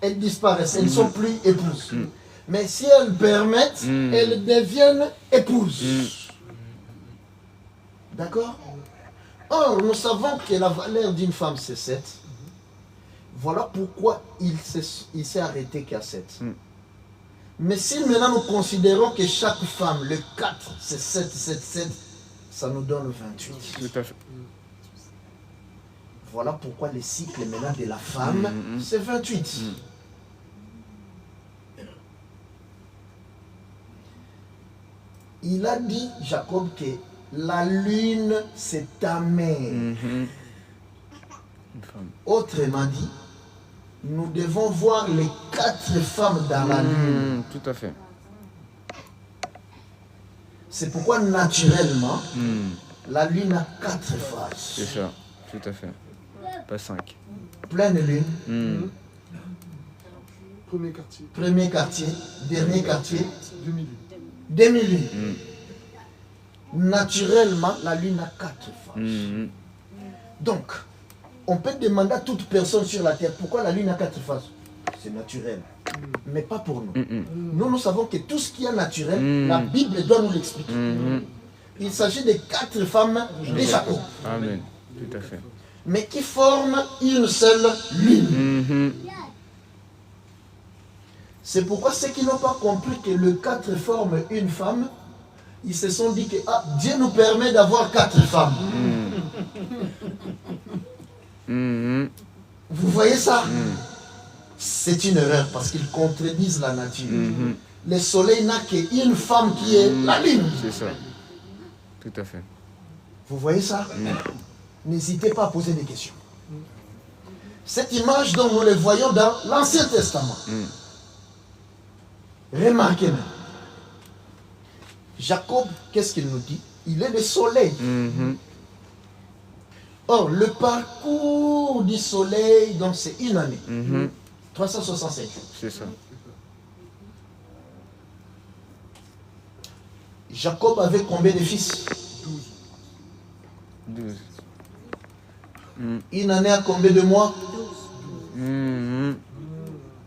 elles disparaissent, elles ne sont plus épouses. Mais si elles permettent, elles deviennent épouses. D'accord? Or, nous savons que la valeur d'une femme, c'est 7. Voilà pourquoi il s'est arrêté qu'à 7. Mais si maintenant nous considérons que chaque femme, le 4, c'est 7, 7, 7, ça nous donne 28. Tout à fait. Voilà pourquoi le cycle maintenant de la femme, c'est 28. Il a dit, Jacob, que la lune, c'est ta mère. Autrement dit, nous devons voir les 4 femmes dans la lune. Tout à fait. C'est pourquoi naturellement, la lune a 4 phases. C'est ça, tout à fait. Pas 5. Pleine lune. Premier quartier, dernier quartier, demi-lune. Naturellement, la lune a 4 phases. Donc, on peut demander à toute personne sur la terre pourquoi la lune a 4 phases. C'est naturel, mais pas pour nous. Nous savons que tout ce qui est naturel, la Bible doit nous l'expliquer. Il s'agit des 4 femmes de Jacob. Amen, tout à fait. mais qui forment une seule lune. C'est pourquoi ceux qui n'ont pas compris que le 4 forme une femme, ils se sont dit que Dieu nous permet d'avoir 4 femmes. Vous voyez ça? C'est une erreur parce qu'ils contredisent la nature. Le soleil n'a qu'une femme qui est la lune. C'est ça. Tout à fait. Vous voyez ça? N'hésitez pas à poser des questions. Cette image dont nous le voyons dans l'Ancien Testament. Remarquez même. Jacob, qu'est-ce qu'il nous dit? Il est le soleil. Or, le parcours du soleil, donc c'est une année. 365 jours. C'est ça. Jacob avait combien de fils? 12. Une année à combien de mois?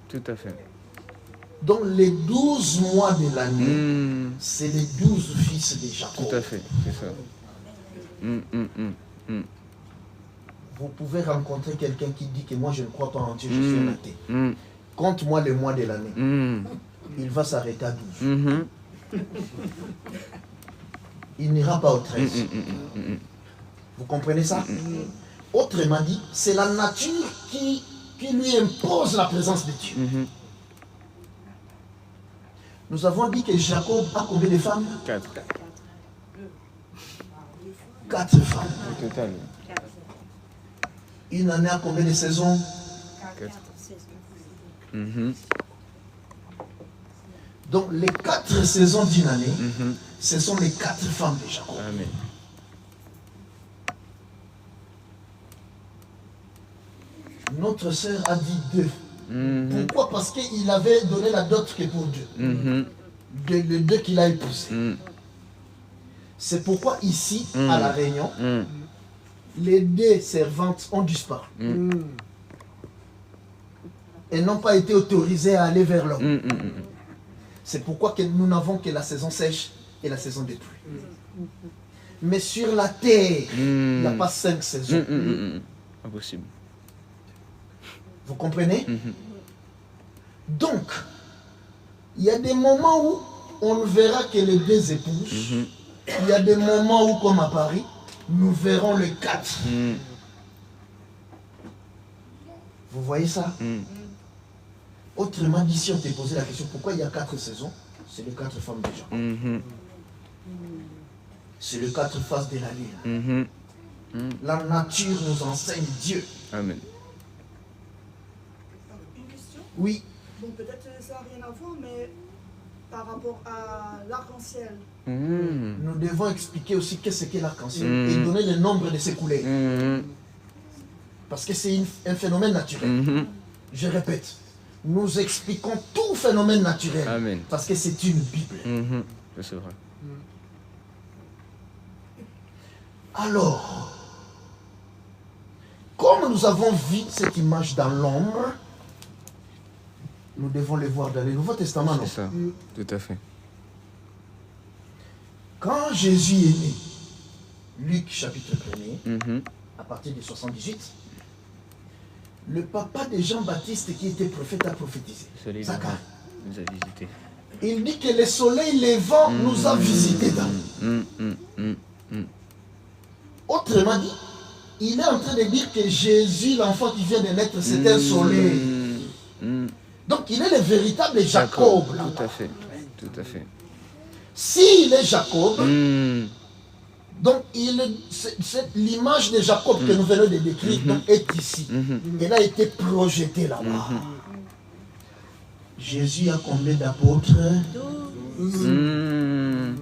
Tout à fait. Donc les 12 mois de l'année, c'est les 12 fils de Jacob. Tout à fait, c'est ça. Vous pouvez rencontrer quelqu'un qui dit que moi je ne crois pas en Dieu, je suis un athée. Compte-moi les mois de l'année. Il va s'arrêter à 12. Il n'ira pas au 13. Vous comprenez ça? Autrement dit, c'est la nature qui lui impose la présence de Dieu. Nous avons dit que Jacob a combien de femmes? 4. 4 femmes. Au total. Une année à combien de saisons? 4. Donc les 4 saisons d'une année, ce sont les 4 femmes de Jacob. Amen. Notre sœur a dit 2. Pourquoi? Parce qu'il avait donné la dot que pour 2. Le 2 qu'il a épousé. C'est pourquoi ici, à La Réunion, les 2 servantes ont disparu. Elles n'ont pas été autorisées à aller vers l'homme. C'est pourquoi que nous n'avons que la saison sèche et la saison des pluies. Mais sur la terre, il n'y a pas 5 saisons. Impossible. Vous comprenez? Donc, il y a des moments où on ne verra que les 2 épouses. Il y a des moments où, comme à Paris, nous verrons le 4. Vous voyez ça? Autrement dit, si on t'est posé la question, pourquoi il y a 4 saisons? C'est les 4 femmes déjà. C'est les 4 faces de la lune. La nature nous enseigne Dieu. Amen. Une question? Oui. Bon, peut-être ça n'a rien à voir, mais par rapport à l'arc-en-ciel. Nous devons expliquer aussi qu'est-ce qu'est l'arc-en-ciel et donner le nombre de ses couleurs. Parce que c'est un phénomène naturel. Je répète, nous expliquons tout phénomène naturel. Amen. Parce que c'est une Bible. C'est vrai. Alors, comme nous avons vu cette image dans l'ombre, nous devons le voir dans le Nouveau Testament. Non? C'est ça. Tout à fait. Quand Jésus est né, Luc chapitre 1er, à partir de 78, le papa de Jean-Baptiste qui était prophète a prophétisé. Zacharie. Nous a visité. Il dit que le soleil levant nous a visités dans. Autrement dit, il est en train de dire que Jésus, l'enfant qui vient de naître, c'est un soleil. Donc il est le véritable Jacob. Là. Tout à fait. Tout à fait. S'il est Jacob, donc l'image de Jacob que nous venons de décrire donc, est ici. Elle a été projetée là-bas. Jésus a combien d'apôtres? 12.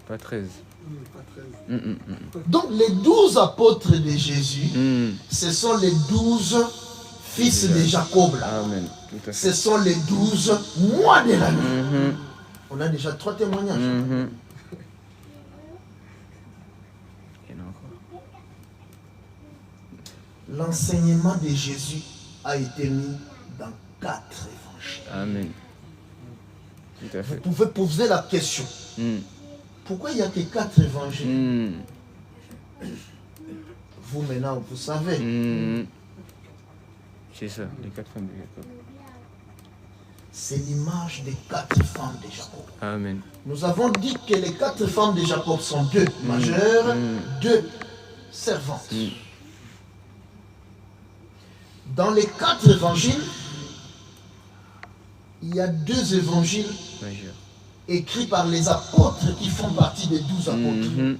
Pas 13. Donc les 12 apôtres de Jésus, ce sont les 12 fils de Jacob là. Amen. Tout à fait. Ce sont les 12 mois de l'année. On a déjà 3 témoignages. Il y en a encore. L'enseignement de Jésus a été mis dans 4 évangiles. Amen. Tout à Vous fait. pouvez poser la question. Pourquoi il n'y a que 4 évangiles? Vous maintenant, vous savez. C'est ça, les 4 femmes de Jacob. C'est l'image des 4 femmes de Jacob. Amen. Nous avons dit que les 4 femmes de Jacob sont 2 majeures, 2 servantes. Dans les 4 évangiles, il y a 2 évangiles Majeur. écrits par les apôtres qui font partie des 12 apôtres.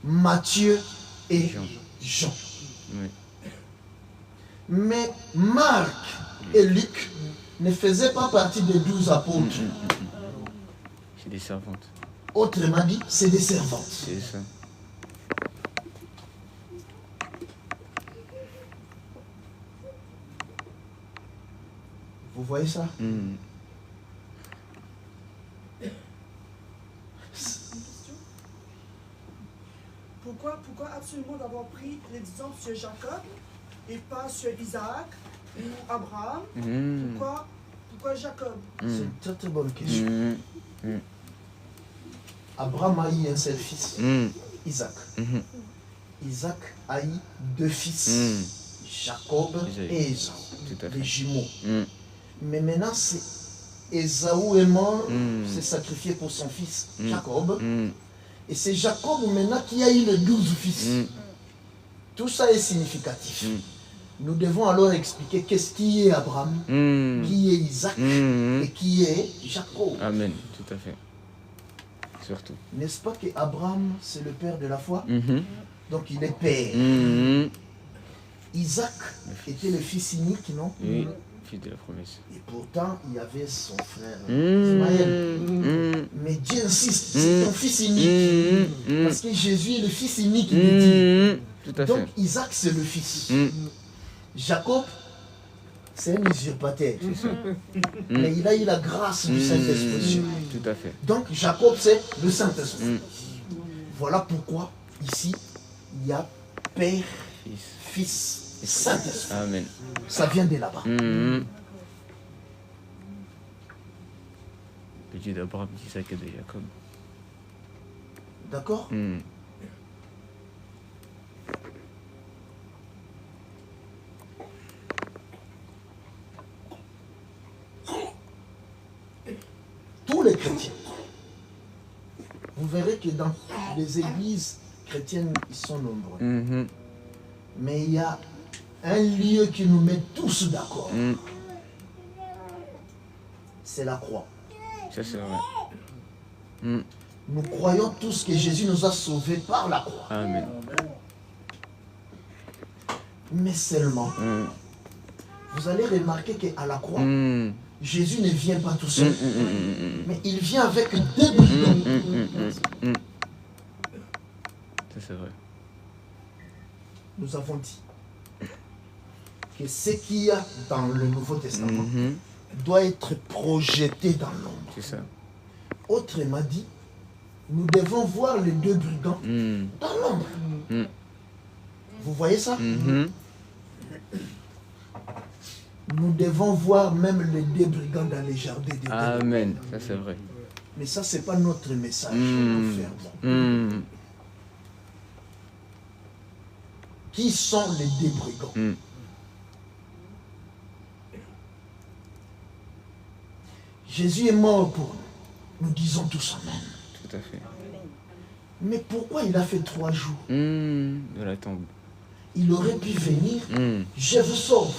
Matthieu et Jean. Oui. Mais Marc et Luc ne faisaient pas partie des 12 apôtres. C'est des servantes. Autrement dit, c'est des servantes. C'est ça. Vous voyez ça? Pourquoi absolument d'avoir pris l'exemple sur Jacob et pas sur Isaac ou Abraham? Pourquoi Jacob? C'est une très très bonne question. Abraham a eu un seul fils, Isaac. Isaac a eu 2 fils, Jacob et Ésaü, les jumeaux. Mais maintenant, c'est Ésaü est mort, s'est sacrifié pour son fils Jacob. Et c'est Jacob maintenant qui a eu les 12 fils. Tout ça est significatif. Nous devons alors expliquer qu'est-ce qui est Abraham, qui est Isaac et qui est Jacob. Amen, tout à fait. Surtout. N'est-ce pas que Abraham, c'est le père de la foi? Donc il est père. Isaac était le fils unique, non? Oui, fils de la promesse. Et pourtant, il y avait son frère Ismaël. Mais Dieu insiste, c'est ton fils unique. Parce que Jésus est le fils unique, il dit. Tout à Donc fait. Isaac, c'est le fils. Jacob, c'est un usurpateur. Mais il a eu la grâce du Saint-Esprit. Tout à fait. Donc Jacob, c'est le Saint-Esprit. Voilà pourquoi ici, il y a Père, Fils et Saint-Esprit. Amen. Ça vient de là-bas. Le Dieu d'Abraham, d'Isaac et de Jacob. D'accord? Tous les chrétiens, vous verrez que dans les églises chrétiennes, ils sont nombreux. Mais il y a un lieu qui nous met tous d'accord. C'est la croix. Ça, c'est vrai. Nous croyons tous que Jésus nous a sauvés par la croix. Amen. Mais seulement, vous allez remarquer qu'à la croix, Jésus ne vient pas tout seul, mais il vient avec 2 brigands. Ça, c'est vrai. Nous avons dit que ce qu'il y a dans le Nouveau Testament doit être projeté dans l'ombre. C'est ça. Autrement dit, nous devons voir les 2 brigands dans l'ombre. Vous voyez ça? Nous devons voir même les 2 brigands dans les jardins de Dieu. Amen. Ça, c'est vrai. Mais ça, ce n'est pas notre message. Frère. Qui sont les 2 brigands? Jésus est mort pour nous. Nous disons tous Amen. Tout à fait. Mais pourquoi il a fait 3 jours? De la tombe. Il aurait pu venir. Je vous sauve.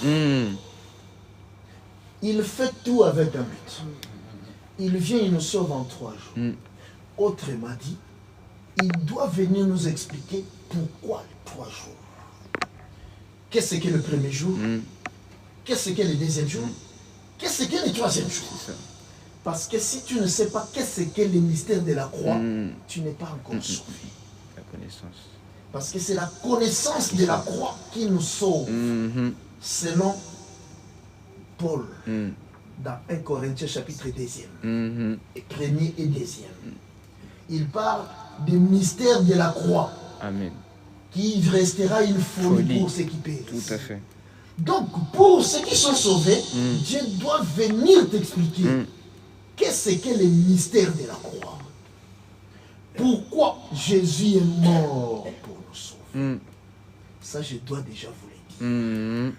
Il fait tout avec un but. Il vient, il nous sauve en 3 jours. Autrement dit, il doit venir nous expliquer pourquoi les 3 jours. Qu'est-ce que le premier jour? Qu'est-ce que le deuxième jour? Qu'est-ce que le troisième jour? Parce que si tu ne sais pas qu'est-ce que le mystère de la croix, tu n'es pas encore sauvé. La connaissance. Parce que c'est la connaissance de la croix qui nous sauve. Selon Paul, dans 1 Corinthiens chapitre 2e, et 1er et 2e. Il parle du mystère de la croix. Amen. Qui restera une folie pour ceux qui périssent. Tout à fait. Donc, pour ceux qui sont sauvés, Dieu doit venir t'expliquer qu'est-ce que le mystère de la croix. Pourquoi Jésus est mort pour nous sauver. Ça, je dois déjà vous le dire.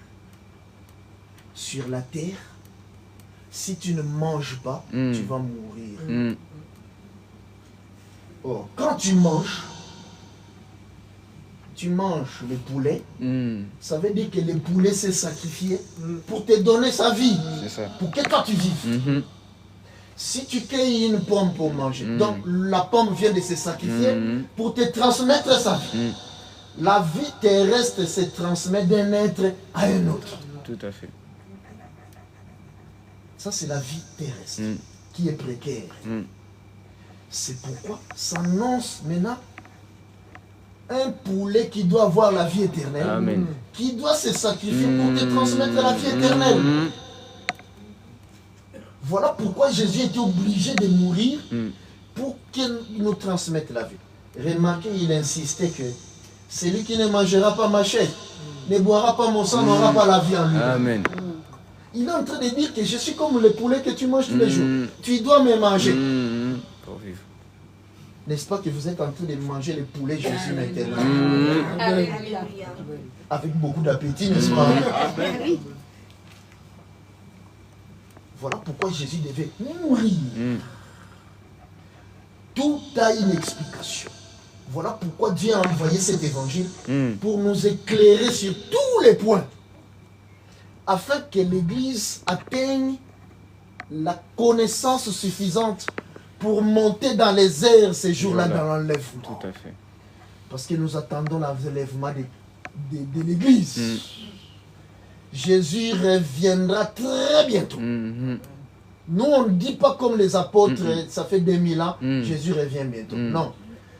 Sur la terre, si tu ne manges pas, tu vas mourir. Or, quand tu manges le poulet, ça veut dire que le poulet s'est sacrifié pour te donner sa vie, pour que toi tu vives. Si tu cueilles une pomme pour manger, donc la pomme vient de se sacrifier pour te transmettre sa vie. La vie terrestre se transmet d'un être à un autre. Tout à fait. Ça, c'est la vie terrestre qui est précaire. C'est pourquoi s'annonce maintenant un poulet qui doit avoir la vie éternelle, Amen. qui doit se sacrifier pour te transmettre la vie éternelle. Voilà pourquoi Jésus était obligé de mourir pour qu'il nous transmette la vie. Remarquez, il insistait que celui qui ne mangera pas ma chair, ne boira pas mon sang, n'aura pas la vie en lui. Amen. Il est en train de dire que je suis comme le poulet que tu manges tous les jours. Tu dois me manger. Pour vivre. N'est-ce pas que vous êtes en train de manger le poulet Jésus maintenant? Alléluia. Avec beaucoup d'appétit, n'est-ce pas? Voilà pourquoi Jésus devait mourir. Tout a une explication. Voilà pourquoi Dieu a envoyé cet évangile pour nous éclairer sur tous les points, afin que l'Église atteigne la connaissance suffisante pour monter dans les airs ces jours-là dans l'enlèvement. Tout à fait. Parce que nous attendons l'enlèvement de l'Église. Jésus reviendra très bientôt. Nous, on ne dit pas comme les apôtres, ça fait 2000 ans, Jésus revient bientôt. Non,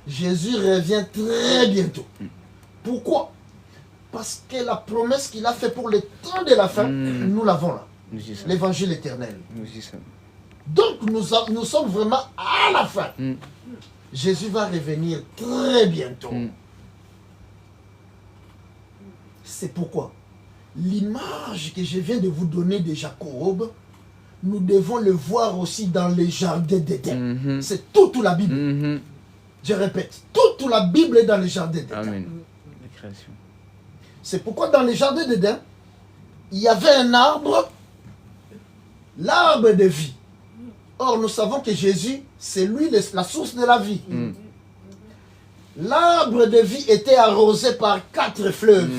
Jésus revient très bientôt. Pourquoi? Parce que la promesse qu'il a faite pour le temps de la fin, nous l'avons là. L'évangile éternel. Donc, nous sommes vraiment à la fin. Jésus va revenir très bientôt. C'est pourquoi l'image que je viens de vous donner de Jacob, nous devons le voir aussi dans les jardins d'Éden. C'est toute la Bible. Je répète, toute la Bible est dans les jardins d'Éden. Amen. La création. C'est pourquoi dans les jardins d'Éden, il y avait un arbre, l'arbre de vie. Or, nous savons que Jésus, c'est lui la source de la vie. L'arbre de vie était arrosé par 4 fleuves.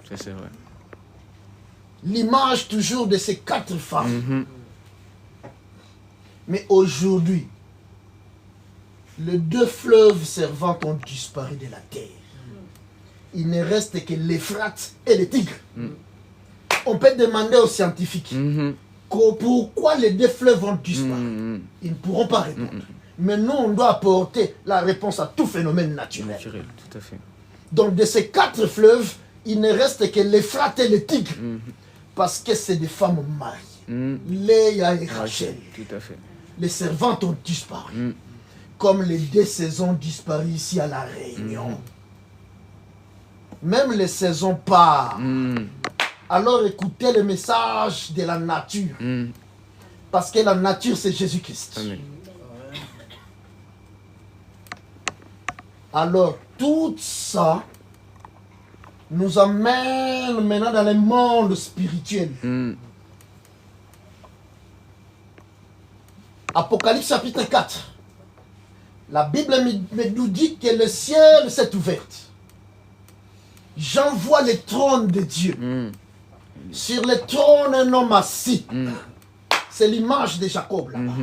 Ça, c'est vrai. L'image toujours de ces 4 femmes. Mais aujourd'hui, les 2 fleuves servants ont disparu de la terre. Il ne reste que l'Euphrate et le Tigre. On peut demander aux scientifiques pourquoi les 2 fleuves ont disparu. Ils ne pourront pas répondre. Mais nous, on doit apporter la réponse à tout phénomène naturel. Naturel, tout à fait. Donc, de ces 4 fleuves, il ne reste que l'Euphrate et le Tigre. Parce que c'est des femmes mariées. Léa et Rachel. Tout à fait. Les servantes ont disparu. Comme les 2 saisons disparues ici à La Réunion. Même les saisons partent. Alors écoutez le message de la nature. Parce que la nature, c'est Jésus-Christ. Amen. Alors, tout ça nous amène maintenant dans le monde spirituel. Apocalypse chapitre 4. La Bible nous dit que le ciel s'est ouvert. J'en vois le trône de Dieu. Sur le trône, un homme assis. C'est l'image de Jacob là-bas.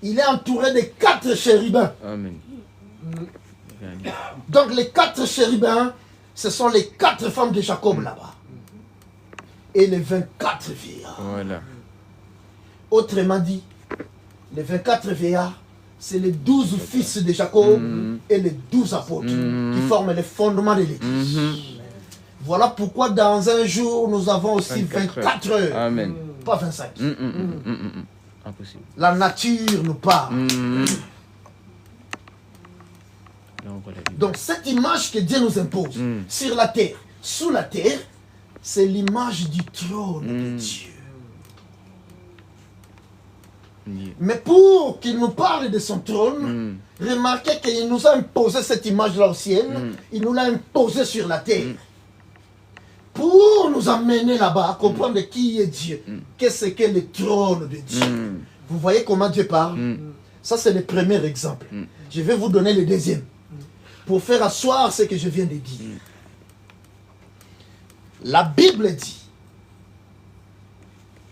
Il est entouré de 4 chérubins. Amen. Donc les 4 chérubins, ce sont les 4 femmes de Jacob là-bas. Et les 24 vieillards. Voilà. Autrement dit, les 24 vieillards, c'est les 12 fils de Jacob et les 12 apôtres qui forment les fondements de l'Église. Voilà pourquoi dans un jour, nous avons aussi 24 heures. Amen. Pas 25. Impossible. La nature nous parle. Là, on voit la Bible. Donc cette image que Dieu nous impose sur la terre, sous la terre, c'est l'image du trône de Dieu. Mais pour qu'il nous parle de son trône, remarquez qu'il nous a imposé cette image-là au ciel, il nous l'a imposé sur la terre. Pour nous amener là-bas à comprendre qui est Dieu, qu'est-ce qu'est le trône de Dieu. Vous voyez comment Dieu parle? Ça, c'est le premier exemple. Je vais vous donner le deuxième, pour faire asseoir ce que je viens de dire. La Bible dit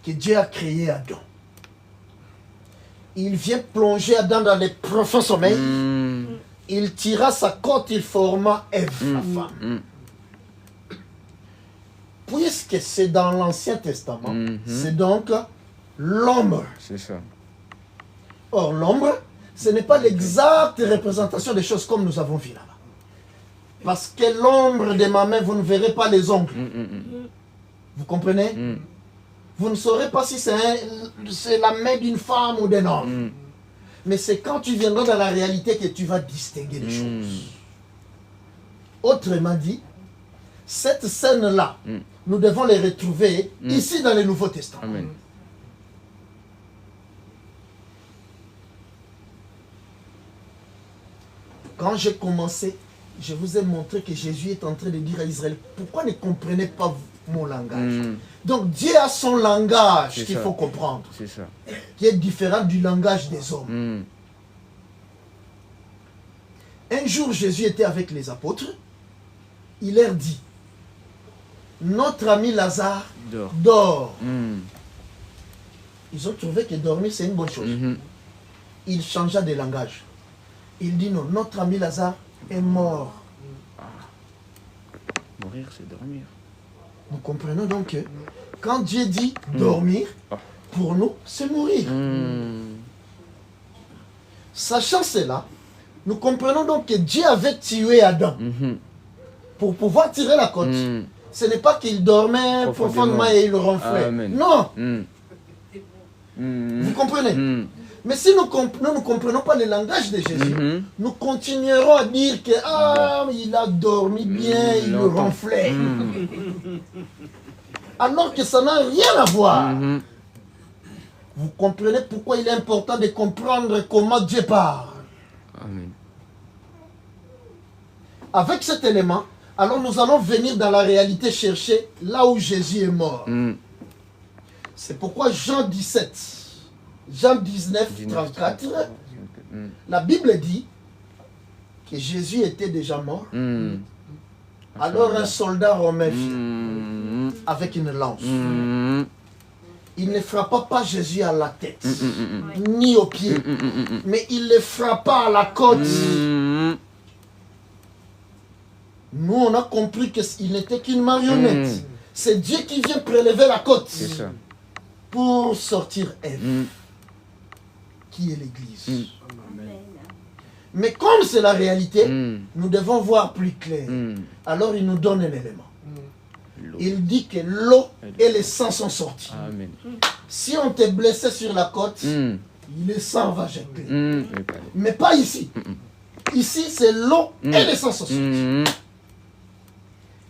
que Dieu a créé Adam. Il vient plonger Adam dans les profonds sommeils. Il tira sa côte, il forma Ève, la femme. Puisque c'est dans l'Ancien Testament, c'est donc l'ombre. C'est ça. Or, l'ombre, ce n'est pas l'exacte représentation des choses comme nous avons vu là-bas. Parce que l'ombre de ma main, vous ne verrez pas les ongles. Vous comprenez? Vous ne saurez pas si c'est la main d'une femme ou d'un homme. Mais c'est quand tu viendras dans la réalité que tu vas distinguer les choses. Autrement dit, cette scène-là, nous devons les retrouver ici dans le Nouveau Testament. Amen. Quand j'ai commencé, je vous ai montré que Jésus est en train de dire à Israël, pourquoi ne comprenez pas mon langage? Donc Dieu a son langage qu'il faut comprendre, C'est ça. qui est différent du langage des hommes. Un jour, Jésus était avec les apôtres, il leur dit, notre ami Lazare dort. Ils ont trouvé que dormir c'est une bonne chose. Il changea de langage. Il dit non, notre ami Lazare est mort. Mourir, c'est dormir. Nous comprenons donc que quand Dieu dit dormir, pour nous, c'est mourir. Sachant cela, nous comprenons donc que Dieu avait tué Adam pour pouvoir tirer la côte. Ce n'est pas qu'il dormait profondément et il ronflait. Non. Vous comprenez? Mais si nous ne comprenons pas le langage de Jésus, nous continuerons à dire que il a dormi bien, il ronflait. Alors que ça n'a rien à voir. Vous comprenez pourquoi il est important de comprendre comment Dieu parle. Amen. Avec cet élément, alors nous allons venir dans la réalité chercher là où Jésus est mort. C'est pourquoi Jean 17, Jean 19, 34, la Bible dit que Jésus était déjà mort. Alors un soldat romain vient avec une lance. Il ne frappa pas Jésus à la tête, ni aux pieds, mais il le frappa à la côte. Nous, on a compris qu'il n'était qu'une marionnette. C'est Dieu qui vient prélever la côte pour sortir Ève, qui est l'Église. Mais comme c'est la réalité, nous devons voir plus clair. Alors il nous donne un élément. Il dit que l'eau et le sang sont sortis. Amen. Si on t'est blessé sur la côte, le sang va jeter. Mais pas ici. Ici, c'est l'eau et le sang sont sortis.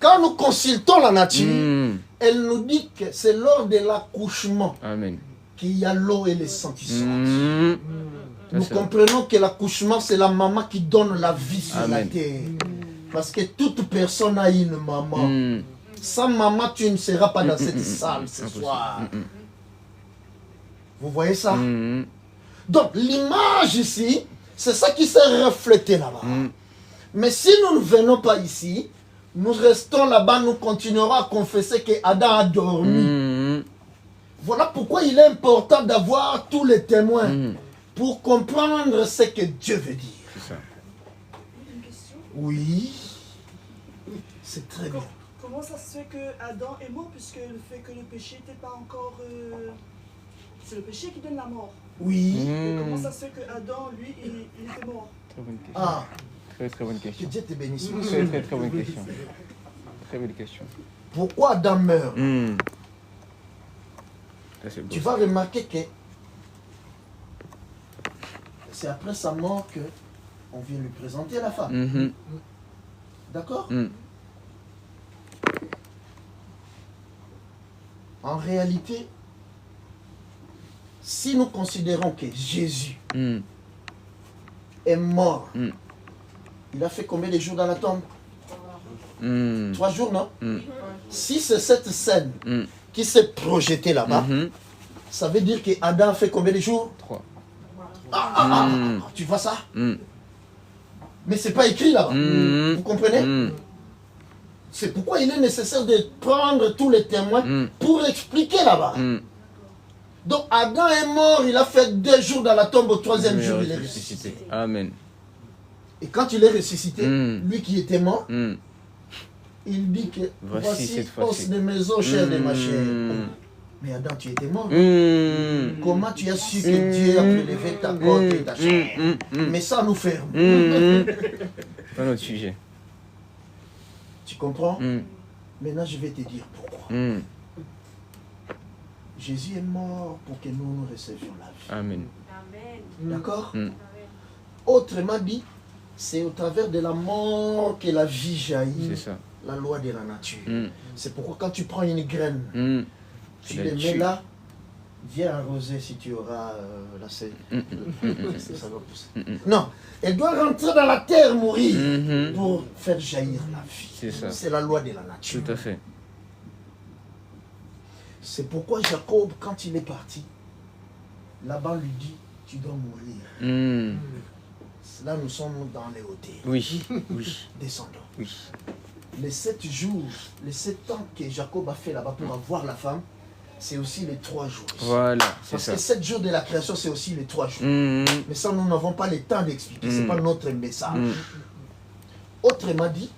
Quand nous consultons la nature, elle nous dit que c'est lors de l'accouchement qu'il y a l'eau et le sang qui sortent. Nous comprenons que l'accouchement, c'est la maman qui donne la vie sur la terre. Parce que toute personne a une maman. Sans maman, tu ne seras pas dans cette salle ce soir. Vous voyez ça? Donc, l'image ici, c'est ça qui s'est reflété là-bas. Mais si nous ne venons pas ici, nous restons là-bas, nous continuerons à confesser que Adam a dormi. Voilà pourquoi il est important d'avoir tous les témoins pour comprendre ce que Dieu veut dire. C'est ça. Une question. Oui, c'est très bien. Comment ça se fait que Adam est mort puisque le fait que le péché n'était pas encore... C'est le péché qui donne la mort. Oui. Et comment ça se fait que Adam, lui, il était mort? Très bonne question. Ah, Très bonne que question. Dieu te bénisse. Très bonne question. Très belle question. Pourquoi Adam meurt? Ça, c'est beau. Tu vas remarquer que c'est après sa mort que on vient lui présenter la femme. D'accord? En réalité, si nous considérons que Jésus est mort, il a fait combien de jours dans la tombe? 3 jours, non? Si c'est cette scène qui s'est projetée là-bas, ça veut dire que Adam a fait combien de jours? 3. Tu vois ça? Mais c'est pas écrit là-bas. Vous comprenez? C'est pourquoi il est nécessaire de prendre tous les témoins pour expliquer là-bas. Donc Adam est mort, il a fait 2 jours dans la tombe, au 3e jour il est ressuscité. Amen. Et quand il est ressuscité, lui qui était mort, il dit que Voici cette os fois-ci. de mes os, chair de ma chair. Mais Adam, tu étais mort. Comment tu as su que Dieu a prélevé ta côte et ta chair? Mais ça nous ferme. Pas notre sujet. Tu comprends? Maintenant, je vais te dire pourquoi. Jésus est mort pour que nous recevions la vie. Amen. D'accord? Autrement dit, c'est au travers de la mort que la vie jaillit. C'est ça. La loi de la nature. C'est pourquoi quand tu prends une graine, tu la les mets tues. là, viens arroser si tu auras la sève. Ça va pousser. Non, elle doit rentrer dans la terre, mourir, pour faire jaillir la vie. C'est ça. C'est la loi de la nature. Tout à fait. C'est pourquoi Jacob, quand il est parti, Laban lui dit, tu dois mourir. Là, nous sommes dans les hauteurs. Oui, oui, Descendons. oui. Les 7 jours, les 7 ans que Jacob a fait là-bas pour avoir la femme, c'est aussi les 3 jours. Voilà, c'est Parce ça. que 7 jours de la création, c'est aussi les 3 jours. Mhm. Mais ça, nous n'avons pas le temps d'expliquer. Ce n'est pas notre message. Autrement dit,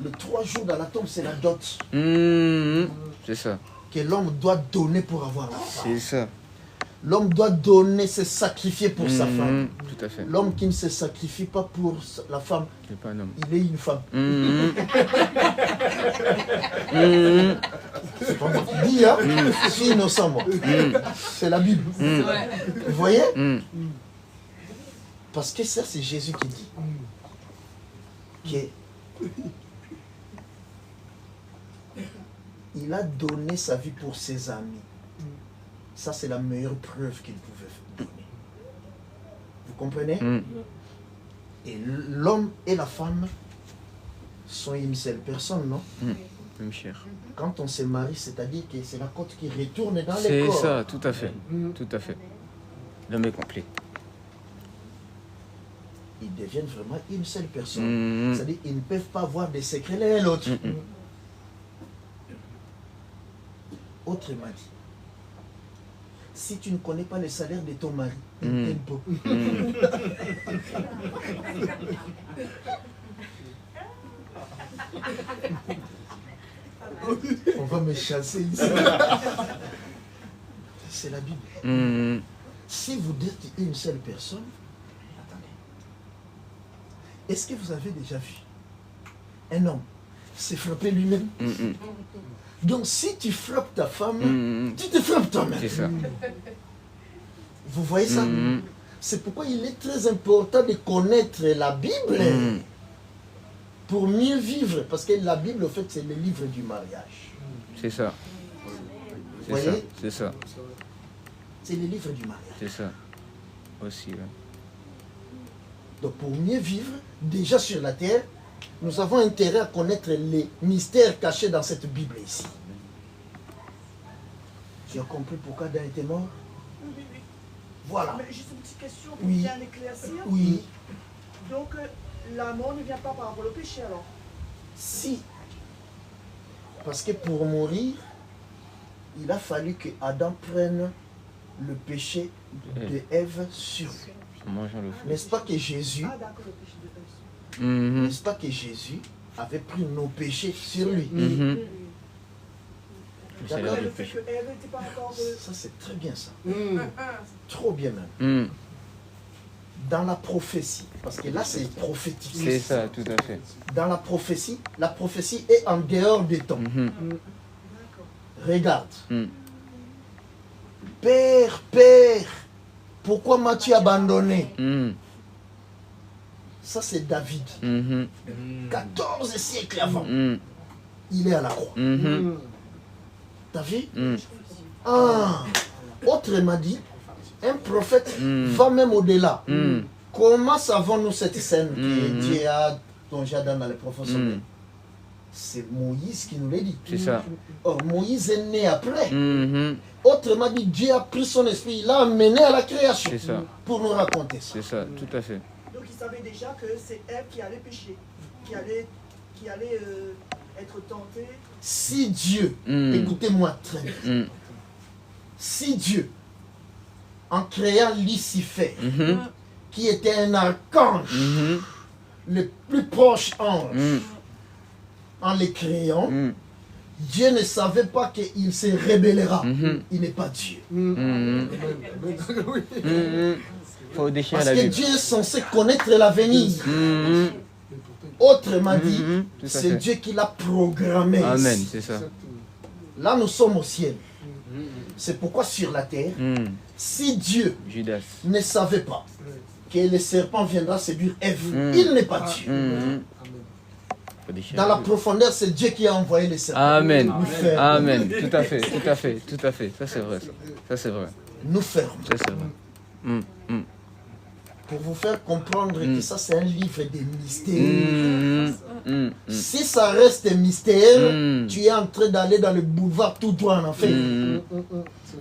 les 3 jours dans la tombe, c'est la dot Mhm. C'est ça. que l'homme doit donner pour avoir la femme. C'est ça. L'homme doit donner, se sacrifier pour sa femme. Tout à fait. L'homme qui ne se sacrifie pas pour la femme, C'est pas un homme. il est une femme. C'est pas moi qui dis, hein? Je suis innocent, moi. C'est la Bible. Vous voyez? Parce que ça, c'est Jésus qui dit que il a donné sa vie pour ses amis. Ça, c'est la meilleure preuve qu'il pouvait donner. Vous comprenez? Et l'homme et la femme sont une seule personne, non? Même cher. Quand on se marie, c'est-à-dire que c'est la côte qui retourne dans les C'est corps. ça, tout à fait. Tout à fait. L'homme est complet. Ils deviennent vraiment une seule personne. C'est-à-dire qu'ils ne peuvent pas avoir des secrets l'un et l'autre. Autrement dit, si tu ne connais pas le salaire de ton mari, il ne t'aime pas. On va me chasser ici. C'est la Bible. Si vous dites une seule personne, attendez. Est-ce que vous avez déjà vu un homme se frapper lui-même? Donc si tu frappes ta femme, tu te frappes toi-même. C'est ça. Vous voyez ça? C'est pourquoi il est très important de connaître la Bible pour mieux vivre. Parce que la Bible, en fait, c'est le livre du mariage. C'est ça. C'est Voyez? ça. C'est ça. C'est le livre du mariage. C'est ça. Aussi, ouais. Donc pour mieux vivre, déjà sur la terre, nous avons intérêt à connaître les mystères cachés dans cette Bible ici. Tu as compris pourquoi Adam était mort? Voilà. Mais juste une petite question pour Oui. bien éclaircir. Oui. Donc, la mort ne vient pas par rapport au péché alors? Si. Parce que pour mourir, il a fallu que Adam prenne le péché de Ève sur lui. En mangeant le fruit. N'est-ce pas que Jésus, Ah d'accord, le péché de Ève. n'est-ce pas que Jésus avait pris nos péchés sur lui? Le salaire Ouais, du le fait péché. que Ève n'était pas encore de... Ça c'est très bien ça. Trop bien même. Dans la prophétie, parce que là c'est prophétique. C'est ça, tout à fait. Dans la prophétie est en dehors des temps. Regarde. Père, Père, pourquoi m'as-tu abandonné? Ça c'est David. 14 siècles avant. Il est à la croix. T'as vu? Ah, Autrement dit, un prophète va même au-delà. Comment savons-nous cette scène que Dieu a dont Jadam dans les prophètes? C'est Moïse qui nous l'a dit. C'est ça. Or, Moïse est né après. Autrement dit, Dieu a pris son esprit, il l'a amené à la création C'est ça. pour nous raconter ça. C'est ça, tout à fait. Donc il savait déjà que c'est Ève qui allait pécher, qui allait être tentée. Si Dieu, écoutez-moi très bien, si Dieu, en créant Lucifer, qui était un archange, le plus proche ange, en les créant, Dieu ne savait pas qu'il se rébellera. Il n'est pas Dieu. Faut déchirer Parce la que Bible. Dieu est censé connaître l'avenir. Autrement dit, Tout à c'est fait. Dieu qui l'a programmé. Amen, c'est ça. Là, nous sommes au ciel. C'est pourquoi sur la terre, si Dieu Judas. ne savait pas que le serpent viendra séduire Ève, il n'est pas Dieu. Faut déchirer Dans la la Bible. profondeur, c'est Dieu qui a envoyé le serpent. Amen. Nous faire, Amen. Tout à fait, tout à fait, tout à fait. Ça c'est vrai. Ça c'est vrai. nous ferme. Ça c'est vrai. Pour vous faire comprendre que ça, c'est un livre de mystères. Si ça reste mystère, tu es en train d'aller dans le boulevard tout droit en enfer.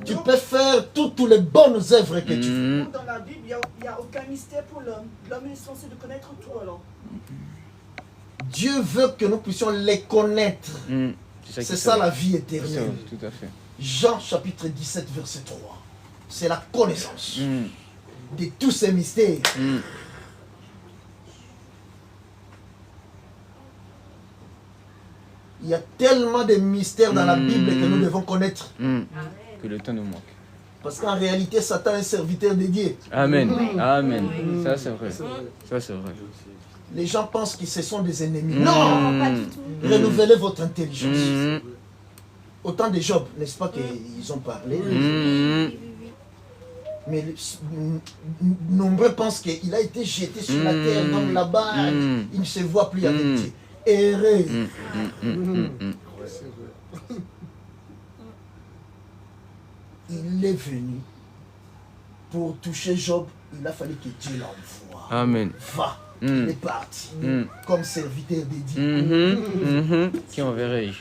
Tu peux faire toutes les bonnes œuvres que tu veux. Dans la Bible, il n'y a aucun mystère pour l'homme. L'homme est censé de connaître tout alors. Dieu veut que nous puissions les connaître. C'est ça la vie éternelle. Tout à fait. Jean chapitre 17 verset 3. C'est la connaissance de tous ces mystères. Il y a tellement de mystères dans la Bible que nous devons connaître. Que le temps nous manque. Parce qu'en réalité, Satan est serviteur de Dieu. Amen. Amen. Ça c'est vrai. Ça c'est vrai. Les gens pensent que ce sont des ennemis. Non, pas du tout. Renouvelez votre intelligence. Au temps de Job, n'est-ce pas qu'ils ont parlé? Mais nombreux pensent qu'il a été jeté sur la terre, donc là-bas, il ne se voit plus avec Dieu. Erreur. Il est venu pour toucher Job, il a fallu que Dieu l'envoie. Amen. Va, il est parti comme serviteur de Dieu. Qui enverrai-je?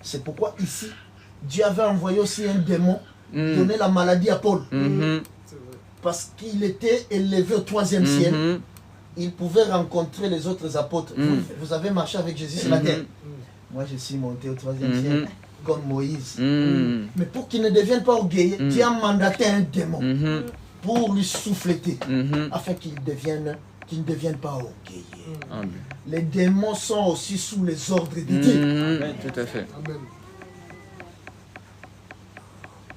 C'est pourquoi ici, Dieu avait envoyé aussi un démon donner la maladie à Paul. Parce qu'il était élevé au 3e ciel. Il pouvait rencontrer les autres apôtres. Vous avez marché avec Jésus sur la terre. Moi, je suis monté au 3e ciel comme Moïse. Mais pour qu'il ne devienne pas orgueilleux, Dieu a mandaté un démon pour lui souffleter afin qu'il ne devienne pas orgueilleux. Les démons sont aussi sous les ordres de Dieu. Tout à fait.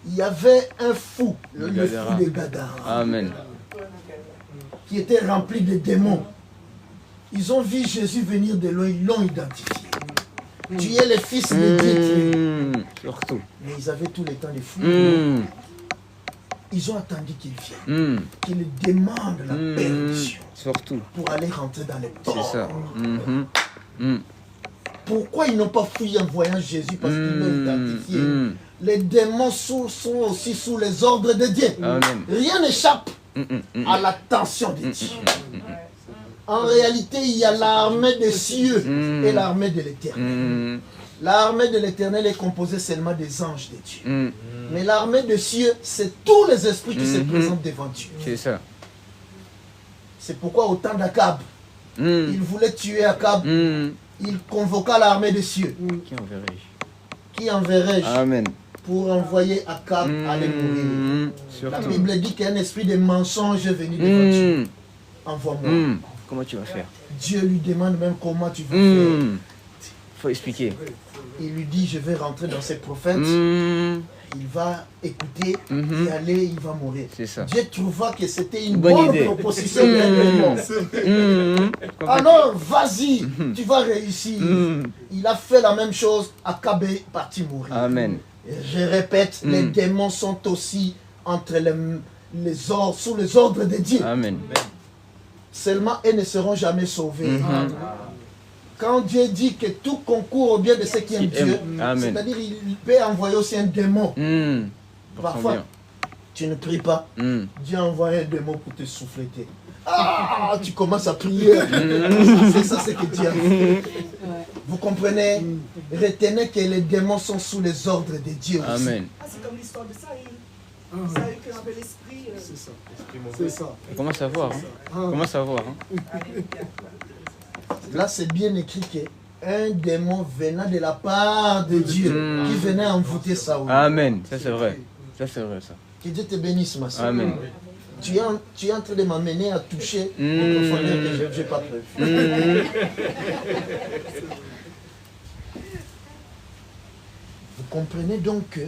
Il y avait un fou, le Gadara. fou de Gadara, Amen. qui était rempli de démons. Ils ont vu Jésus venir de loin, ils l'ont identifié. Tu es le fils de Dieu. Surtout. Mais ils avaient tout le temps les fous. Ils ont attendu qu'il vienne, qu'il demande la permission Surtout. pour aller rentrer dans les C'est portes. ça. Pourquoi ils n'ont pas fui en voyant Jésus? Parce qu'ils l'ont identifié. Les démons sont aussi sous les ordres de Dieu. Amen. Rien n'échappe à l'attention de Dieu. En réalité, il y a l'armée des cieux et l'armée de l'éternel. L'armée de l'éternel est composée seulement des anges de Dieu. Mais l'armée des cieux, c'est tous les esprits qui se présentent devant Dieu. C'est ça. C'est pourquoi au temps d'Akab, il voulait tuer Akab. Il convoqua l'armée des cieux. Qui enverrai-je? Qui enverrai-je Amen. pour envoyer Akab aller mourir? La Surtout. Bible dit qu'un esprit de mensonge est venu devant Dieu. Envoie-moi. Comment tu vas faire? Dieu lui demande même comment tu vas faire. Faut expliquer. Il lui dit, je vais rentrer dans ces prophètes. Il va écouter et aller, il va mourir. C'est ça. Dieu trouva que c'était une Bonne bonne idée. proposition. Alors, vas-y, tu vas réussir. Il a fait la même chose, Akab est parti mourir. Amen. Et je répète, les démons sont aussi entre sous les ordres de Dieu. Amen. Seulement, ils ne seront jamais sauvés. Quand Dieu dit que tout concourt au bien de ceux qui aiment Dieu, Amen. c'est-à-dire il peut envoyer aussi un démon. Pour son Parfois, bien. tu ne pries pas. Dieu a envoyé un démon pour te souffleter. Ah, tu commences à prier. C'est ça ce que Dieu a fait. Vous comprenez? Retenez que les démons sont sous les ordres de Dieu aussi. Amen. Ah, c'est comme l'histoire de Saïl. Saïl qui avait l'esprit. C'est ça. C'est ça. Comment savoir hein? Comment savoir hein? Là, c'est bien écrit qu'un démon venant de la part de Dieu qui venait envoûter Saoul. Amen. Ça c'est vrai. Ça c'est vrai ça. Que Dieu te bénisse, ma soeur. Amen. Tu es en train de m'amener à toucher une profondeur que je n'ai pas prévue. Vous comprenez donc que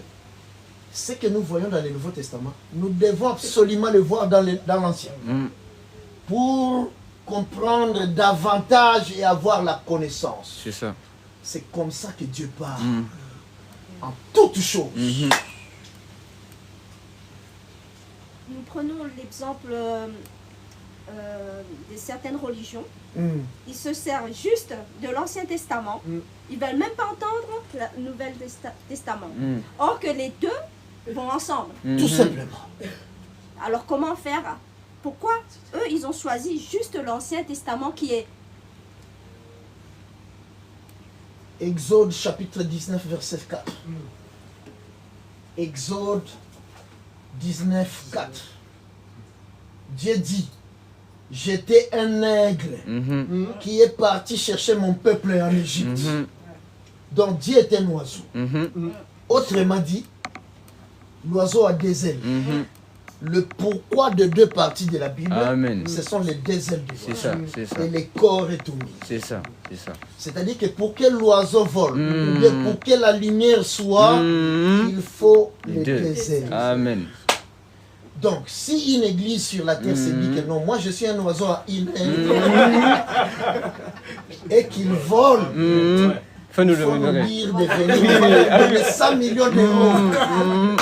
ce que nous voyons dans le Nouveau Testament, nous devons absolument le voir dans l'Ancien. Pour comprendre davantage et avoir la connaissance. C'est ça. C'est comme ça que Dieu parle. En toutes choses. Nous prenons l'exemple de certaines religions. Ils se servent juste de l'Ancien Testament. Ils ne veulent même pas entendre le Nouvel Testament. Or que les deux vont ensemble. Tout simplement. Alors comment faire? Pourquoi eux, ils ont choisi juste l'Ancien Testament qui est... Exode chapitre 19, verset 4. Exode 19, 4. Dieu dit, j'étais un aigle qui est parti chercher mon peuple en Égypte. Donc Dieu est un oiseau. Autrement dit, l'oiseau a des ailes. Le pourquoi de deux parties de la Bible, ce sont les deux ailes de l'oiseau. C'est ça, c'est ça. Et les corps est unis. C'est ça, c'est ça. C'est-à-dire que pour que l'oiseau vole, ou bien pour que la lumière soit, il faut les deux ailes. Amen. Donc, si une église sur la terre se dit que non, moi je suis un oiseau à une aile, et qu'il vole, Fais-nous il faut nous le dire de venir donner 100 millions d'euros.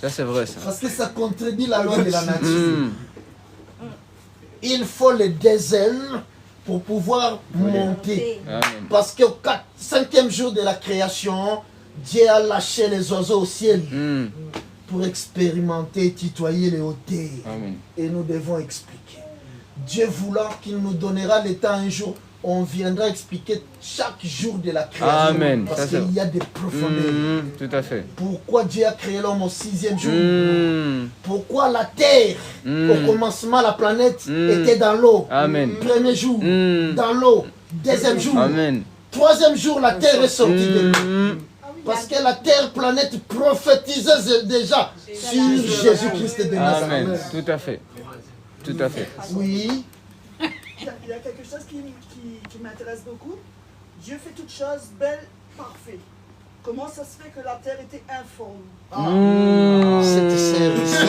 Ça c'est vrai ça. Parce que ça contredit la loi de la nature. Il faut les deux ailes pour pouvoir monter. Amen. Parce qu'au 5e jour de la création, Dieu a lâché les oiseaux au ciel pour expérimenter et tutoyer les hauteurs. Amen. Et nous devons expliquer. Dieu voulant qu'il nous donnera le temps un jour, on viendra expliquer chaque jour de la création. Amen. Parce Ça, c'est- qu'il y a des profondeurs. Tout à fait. Pourquoi Dieu a créé l'homme au 6e jour? Pourquoi la terre, au commencement, la planète était dans l'eau? Amen. Premier jour, dans l'eau. Deuxième jour. Amen. Troisième jour, la terre est sortie de l'eau. Parce que la terre, planète prophétisait déjà sur Jésus-Christ de Amen. Nazareth. Tout à fait. Tout à fait. Oui. Il y a quelque chose qui m'intéresse beaucoup. Dieu fait toutes choses belles, parfaites. Comment ça se fait que la terre était informe? Cette sœur ici,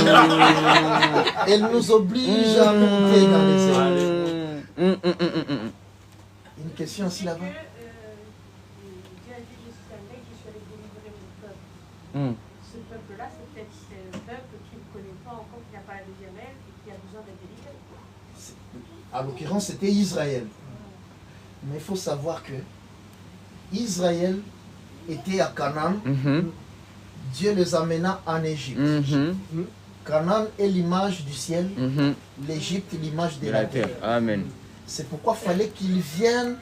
elle nous oblige à monter dans les airs. Une question aussi là-bas. Dieu a dit, je suis un mec qui suis allé délivrer mon peuple. Ce peuple-là, c'est peut-être un peuple qui ne connaît pas encore, qui n'a pas la deuxième aile et qui a besoin d'être délivré. À l'occurrence, c'était Israël. Mais il faut savoir que Israël était à Canaan. Dieu les amena en Égypte. Canaan est l'image du ciel. L'Égypte, l'image de De la la terre. terre. Amen. C'est pourquoi il fallait qu'ils viennent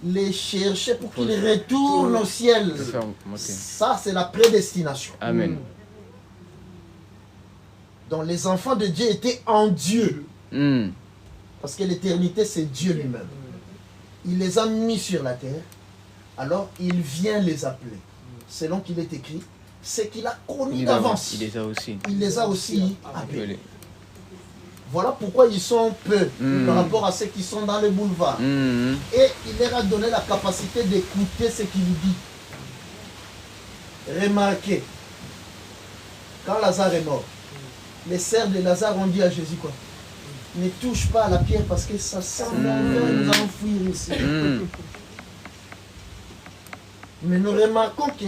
les chercher pour qu'ils retournent au ciel. Je vais faire monter. Ça, c'est la prédestination. Amen. Donc les enfants de Dieu étaient en Dieu. Parce que l'éternité, c'est Dieu lui-même. Il les a mis sur la terre. Alors, il vient les appeler. Selon qu'il est écrit, c'est qu'il a connu d'avance. Il les a aussi. Il les a aussi appelés. Appelés. Voilà pourquoi ils sont peu par rapport à ceux qui sont dans les boulevards. Et il leur a donné la capacité d'écouter ce qu'il dit. Remarquez, quand Lazare est mort, les sœurs de Lazare ont dit à Jésus quoi? Ne touche pas à la pierre parce que ça sent l'enfer, nous allons fuir ici. Mais nous remarquons que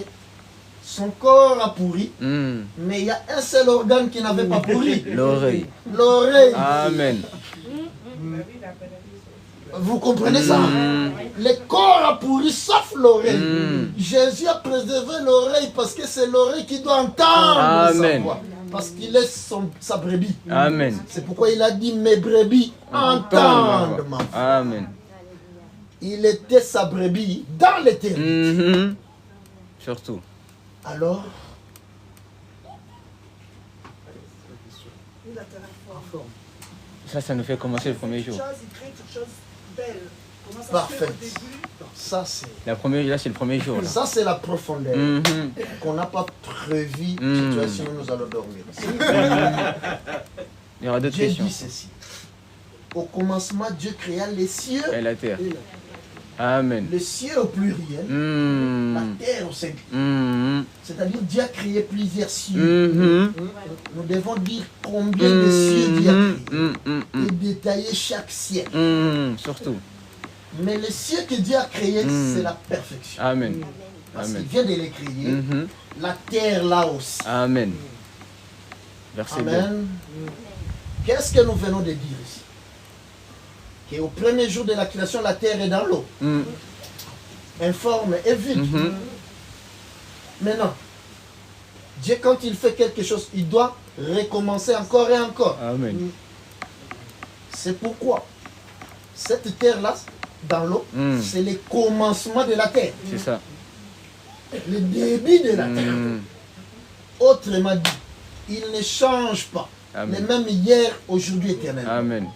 son corps a pourri, mais il y a un seul organe qui n'avait pas pourri. L'oreille. L'oreille. Amen. Vous comprenez ça? Le corps a pourri sauf l'oreille. Jésus a préservé l'oreille parce que c'est l'oreille qui doit entendre sa Amen. voix. Parce qu'il est sa brebis. Amen. C'est pourquoi il a dit mes brebis entendent ma voix. Amen. Il était sa brebis dans l'éternité. Surtout. Alors, Il a terrain fort. Ça nous fait commencer le premier jour. Il crée quelque chose de belle. Comment ça parfait. se fait au début? Ça c'est Là, c'est le premier jour. Là. ça c'est la profondeur qu'on n'a pas prévu. Sinon nous allons dormir. Il y aura d'autres Dieu questions. dit ceci. Au commencement, Dieu créa les cieux, Et la terre. Amen. les cieux au pluriel, la terre au singulier. C'est-à-dire Dieu a créé plusieurs cieux. Nous devons dire combien de cieux Dieu a créé et détailler chaque ciel. Surtout. Mais les cieux que Dieu a créés, c'est la perfection. Amen. Parce Amen. qu'il vient de les créer. La terre là aussi. Amen. Verset 2. Amen. Qu'est-ce que nous venons de dire ici? Qu'au premier jour de la création, la terre est dans l'eau. Informe et vide. Maintenant, Dieu, quand il fait quelque chose, il doit recommencer encore et encore. Amen. C'est pourquoi cette terre-là, dans l'eau, c'est le commencement de la terre. C'est ça. Le début de la terre. Autrement dit, il ne change pas. Amen. Les mêmes hier, aujourd'hui, éternellement. Amen.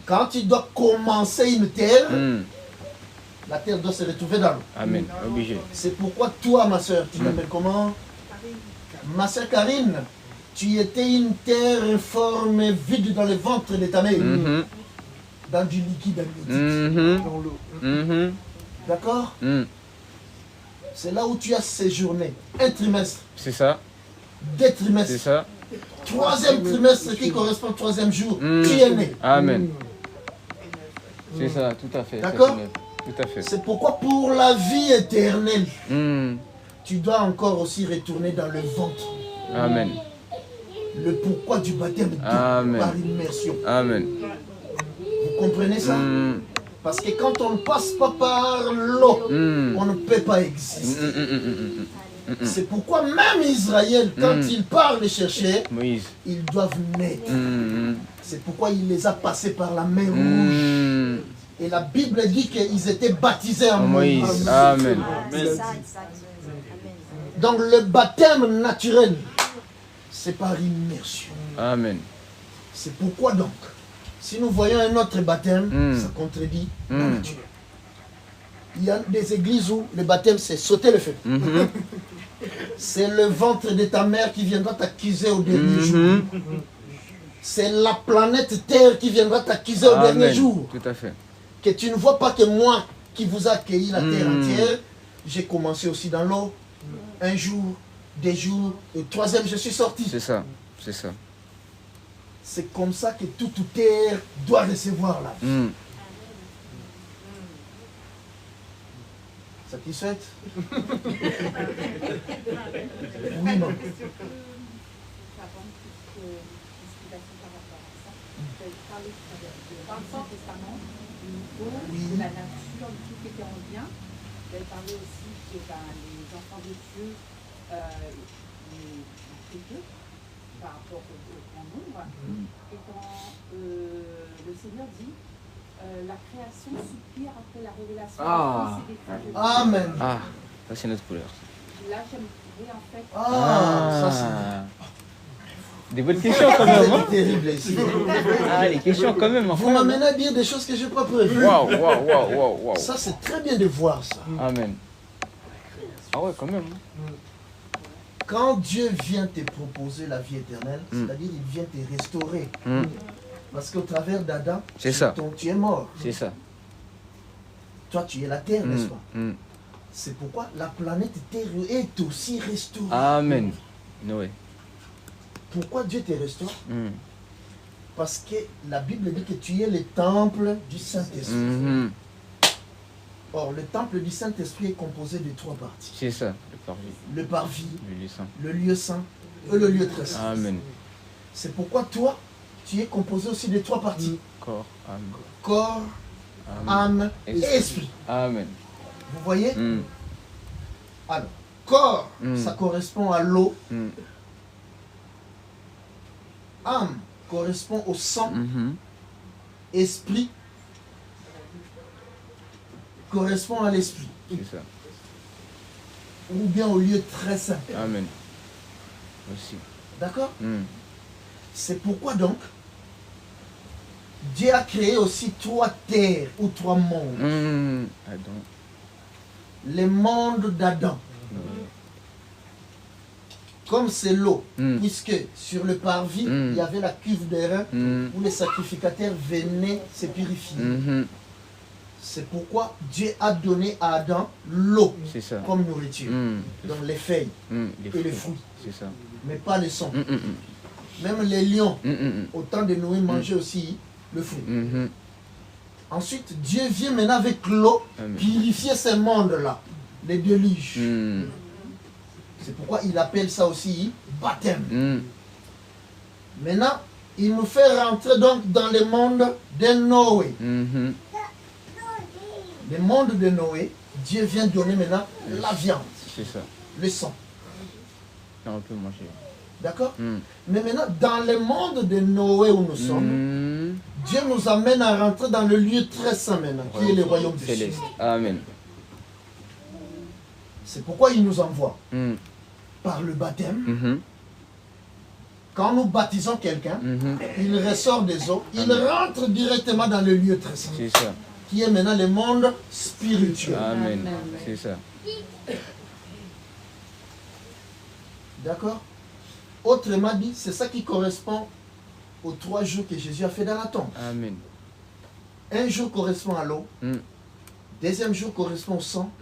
Quand il doit commencer une terre, la terre doit se retrouver dans l'eau. Amen. Obligé. C'est pourquoi toi, ma soeur, tu t'appelles comment? Ma soeur Karine, tu étais une terre informe, vide dans le ventre de ta mère. Dans du liquide amniotique. Dans l'eau. D'accord? C'est là où tu as séjourné. Un trimestre, C'est ça. 2 C'est trimestres, ça. 3e trimestre qui correspond au 3e jour. Tu es né. Amen. C'est ça, tout à fait. D'accord? Tout à fait. C'est pourquoi pour la vie éternelle, tu dois encore aussi retourner dans le ventre. Amen. Le pourquoi du baptême Amen. par immersion. Amen. Vous comprenez ça? Parce que quand on ne passe pas par l'eau, on ne peut pas exister. C'est pourquoi même Israël, quand il part les chercher, Moïse. ils doivent naître. C'est pourquoi il les a passés par la mer rouge. Et la Bible dit qu'ils étaient baptisés en Moïse. Moïse. Amen. C'est ça, exact. Amen. Donc le baptême naturel, c'est par immersion. Amen. C'est pourquoi donc, si nous voyons un autre baptême, ça contredit la nature. Il y a des églises où le baptême c'est sauter le feu. C'est le ventre de ta mère qui viendra t'accuser au dernier jour. C'est la planète Terre qui viendra t'accuser au dernier jour. Tout à fait. Que tu ne vois pas que moi qui vous a accueilli la terre entière, j'ai commencé aussi dans l'eau. Un jour, 2 jours, et 3e je suis sorti. C'est ça. C'est ça. C'est comme ça que toute terre doit recevoir la vie. Satisfaite? Oui, non. Dans l'Ancien Testament, au niveau de la nature, de tout qui était en lien. Vous avez parlé aussi que les enfants de Dieu, les deux, par rapport au grand nombre. Et quand le Seigneur dit, la création soupire après la révélation des fils et des filles de Dieu. Amen. Ah, ça c'est notre couleur. Là, j'aimerais en fait... Ça c'est... Des bonnes questions quand même. Hein? C'est terrible ici. Ah, les questions quand même. Vous m'amenez à dire des choses que je n'ai pas prévues. Waouh. Ça, c'est très bien de voir ça. Amen. Ah ouais, quand même. Quand Dieu vient te proposer la vie éternelle, c'est-à-dire il vient te restaurer. Parce qu'au travers d'Adam, C'est ça. Tu es mort. C'est ça. Toi, tu es la terre, n'est-ce pas? C'est pourquoi la planète Terre est aussi restaurée. Amen. Noé. Pourquoi Dieu te restaure? Parce que la Bible dit que tu es le temple du Saint-Esprit. Or, le temple du Saint-Esprit est composé de 3 parties. C'est ça, le parvis. Le parvis, Le lieu saint. le lieu saint et le lieu très saint. Amen. C'est pourquoi toi, tu es composé aussi de 3 parties. Corps, âme. Corps, âme et esprit. Amen. Vous voyez? Alors, corps, ça correspond à l'eau. âme correspond au sang, esprit correspond à l'esprit. C'est ça. Ou bien au lieu très saint. Amen. Aussi. D'accord? C'est pourquoi donc, Dieu a créé aussi 3 terres ou 3 mondes. Adam. Les mondes d'Adam. Comme c'est l'eau, puisque sur le parvis, il y avait la cuve d'airain où les sacrificateurs venaient se purifier. C'est pourquoi Dieu a donné à Adam l'eau comme nourriture. Donc les feuilles et les fruits. C'est ça. Mais pas le sang. Même les lions, au temps de Noé, mangeaient aussi le fruit. Ensuite, Dieu vient maintenant avec l'eau purifier ces mondes-là, les déluges. C'est pourquoi il appelle ça aussi baptême. Maintenant, il nous fait rentrer donc dans le monde de Noé. Le monde de Noé, Dieu vient donner maintenant la viande, le sang. On peut manger. D'accord? Mais maintenant, dans le monde de Noé où nous sommes, Dieu nous amène à rentrer dans le lieu très saint maintenant, qui est le royaume des cieux. Amen. C'est pourquoi il nous envoie par le baptême. Quand nous baptisons quelqu'un, il ressort des eaux, il rentre directement dans le lieu très saint. C'est ça. Qui est maintenant le monde spirituel. Amen. C'est ça. D'accord? Autrement dit, c'est ça qui correspond aux 3 jours que Jésus a fait dans la tombe. Amen. Un jour correspond à l'eau. Deuxième jour correspond au sang.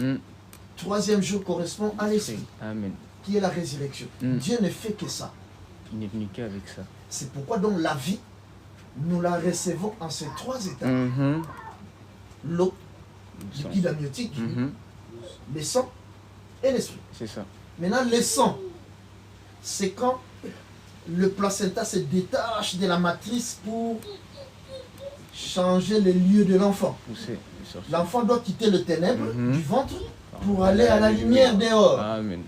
Troisième jour correspond à l'esprit. Amen. Qui est la résurrection. Dieu ne fait que ça. Il n'est venu qu'avec ça. C'est pourquoi donc la vie, nous la recevons en ces 3 étapes. L'eau, liquide amniotique, le sang et l'esprit. C'est ça. Maintenant, le sang, c'est quand le placenta se détache de la matrice pour changer le lieu de l'enfant. L'enfant doit quitter le ténèbre du ventre pour aller à la lumière dehors. Amen.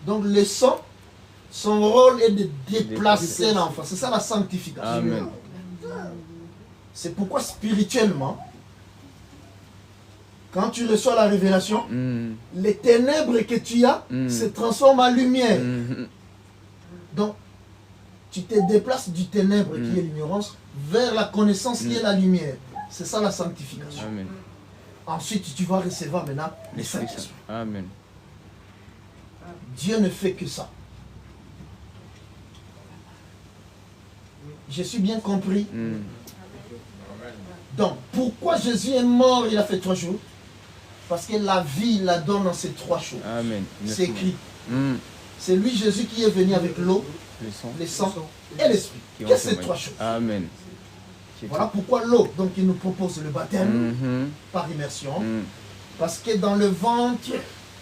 Donc le sang, son rôle est de déplacer l'enfant. C'est ça la sanctification. Amen. C'est pourquoi spirituellement, quand tu reçois la révélation, les ténèbres que tu as se transforment en lumière. Donc, tu te déplaces du ténèbre qui est l'ignorance vers la connaissance qui est la lumière. C'est ça la sanctification. Amen. Ensuite, tu vas recevoir maintenant les Saint-Esprit. Amen. Dieu ne fait que ça. Je suis bien compris. Donc, pourquoi Jésus est mort, il a fait 3 jours? Parce que la vie, il la donne en ces 3 jours. Amen. C'est écrit. C'est lui, Jésus, qui est venu avec l'eau, le sang et l'esprit. Qu'est-ce que ces 3 choses? Amen. Voilà pourquoi l'eau, donc il nous propose le baptême par immersion. Parce que dans le ventre,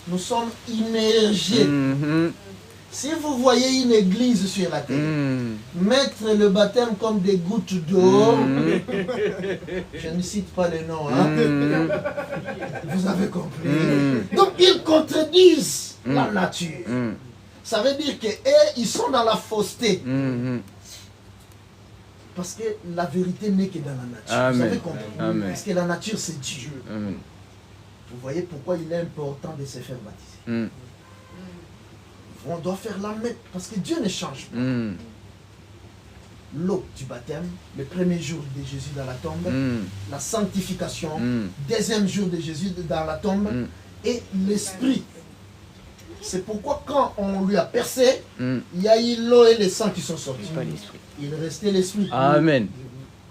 nous sommes immergés. Si vous voyez une église sur la terre, mettre le baptême comme des gouttes d'eau, je ne cite pas les noms, hein? Vous avez compris. Donc ils contredisent la nature. Ça veut dire qu'eux, ils sont dans la fausseté. Parce que la vérité n'est que dans la nature. Amen. Vous avez compris. Amen. Parce que la nature, c'est Dieu. Amen. Vous voyez pourquoi il est important de se faire baptiser. On doit faire la même, parce que Dieu ne change pas. L'eau du baptême, le premier jour de Jésus dans la tombe, la sanctification, deuxième jour de Jésus dans la tombe, et l'esprit. C'est pourquoi quand on lui a percé, il y a eu l'eau et le sang qui sont sortis. Pas l'esprit. Il restait l'esprit. Amen.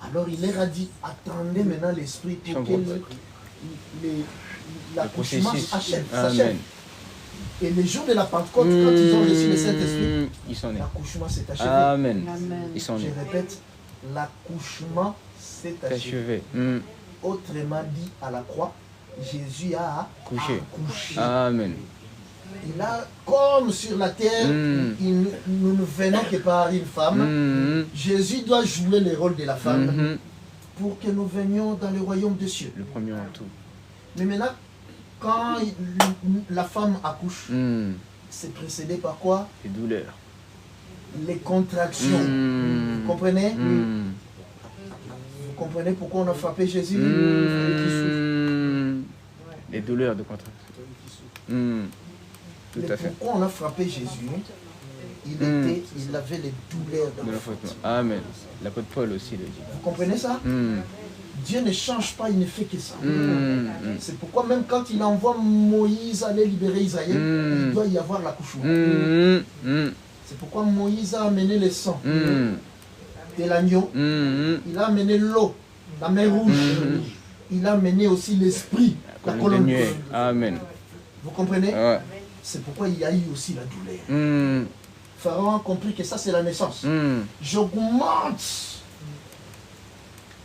Alors il leur a dit, attendez maintenant l'esprit pour que l'accouchement s'achève. Amen. Et le jour de la Pentecôte, quand ils ont reçu le Saint-Esprit, ils sont nés. l'accouchement s'est achevé. Amen. Amen. Ils sont nés. Je répète, l'accouchement s'est achevé. Autrement dit, à la croix, Jésus a accouché. Amen. Il a, comme sur la terre, nous ne venons que par une femme. Jésus doit jouer le rôle de la femme pour que nous venions dans le royaume des cieux. Le premier en tout. Mais maintenant, quand la femme accouche, c'est précédé par quoi? Les douleurs. Les contractions. Vous comprenez? Vous comprenez pourquoi on a frappé Jésus? Les douleurs de contraction. Tout à fait. Pourquoi on a frappé Jésus? Il avait les douleurs de l'enfantement. Amen. L'apôtre Paul aussi le dit. Vous comprenez ça? Dieu ne change pas, il ne fait que ça. C'est pourquoi même quand il envoie Moïse aller libérer Israël, il doit y avoir l'accouchement. C'est pourquoi Moïse a amené le sang de l'agneau, il a amené l'eau, la mer rouge, il a amené aussi l'esprit, la colonne de feu. Amen. Vous comprenez? Ouais. C'est pourquoi il y a eu aussi la douleur. Pharaon a compris que ça c'est la naissance. J'augmente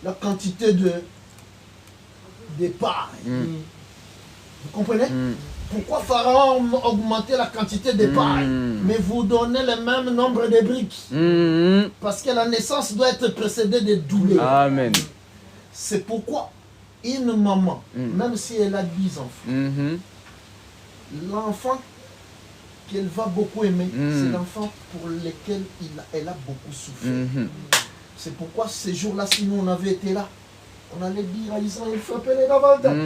la quantité de paille. Vous comprenez? Pourquoi Pharaon a augmenté la quantité de paille, mais vous donnez le même nombre de briques? Parce que la naissance doit être précédée de douleurs. Amen. C'est pourquoi une maman, même si elle a 10 enfants, l'enfant qu'elle va beaucoup aimer, c'est l'enfant pour lequel elle a beaucoup souffert. C'est pourquoi ces jours-là, si nous on avait été là, on allait dire à Israël, frappez-les davantage.